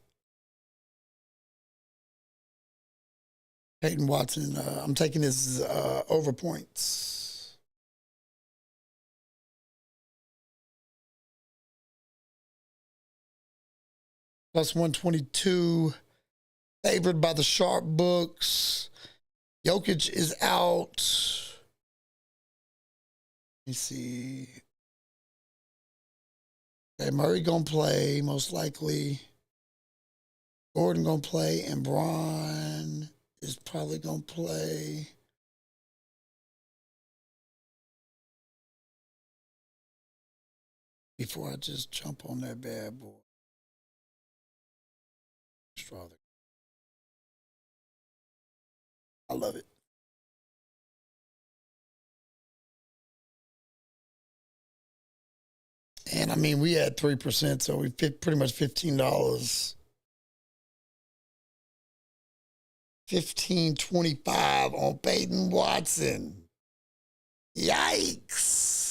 Peyton Watson, I'm taking his over points. Plus 122. Favored by the sharp books. Jokic is out. Let me see. Okay, Murray gonna play, most likely. Gordon gonna play, and Bron is probably gonna play. Before I just jump on that bad boy. I love it. And I mean, we had 3%, so we pretty much $15. $15.25 on Peyton Watson. Yikes.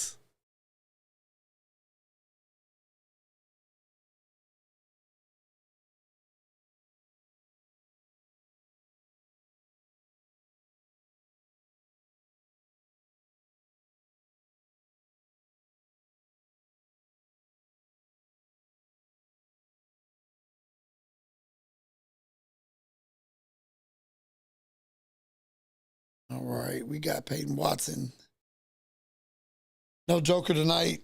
All right, we got Peyton Watson. No Joker tonight.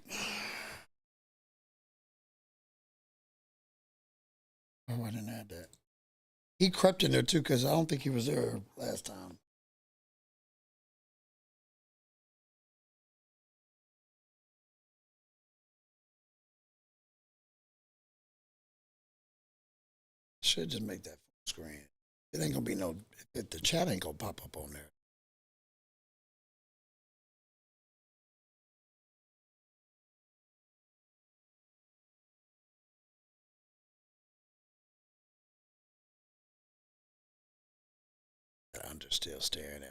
Oh, I didn't add that. He crept in there too, because I don't think he was there last time. Should just make that full screen. It ain't gonna be no. The chat ain't gonna pop up on there. I'm just still staring at me.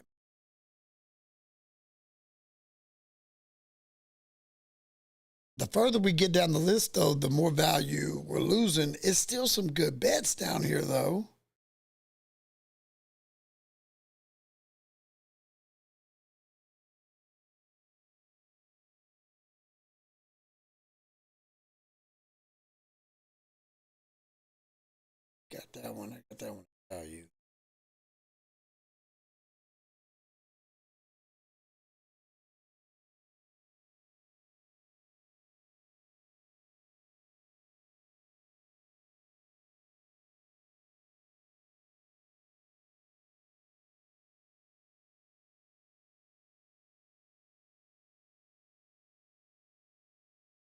The further we get down the list, though, the more value we're losing. It's still some good bets down here, though. Got that one. I got that one. Value.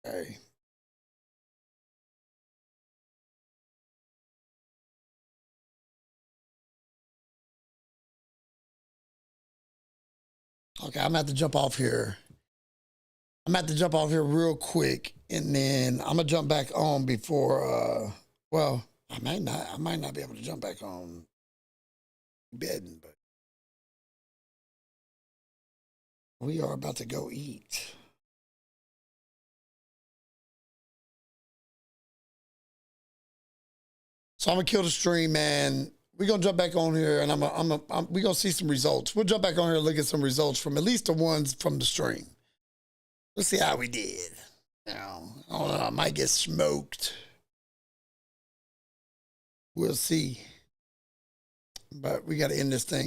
Okay. Okay, I'm gonna have to jump off here. I'm gonna have to jump off here real quick, and then I'm gonna jump back on before. Well, I might not. I might not be able to jump back on betting, but we are about to go eat. So I'm gonna kill the stream, man. We're gonna jump back on here, and we're gonna see some results. We'll jump back on here and look at some results from at least the ones from the stream. Let's see how we did. Now, I don't know. I might get smoked. We'll see. But we got to end this thing.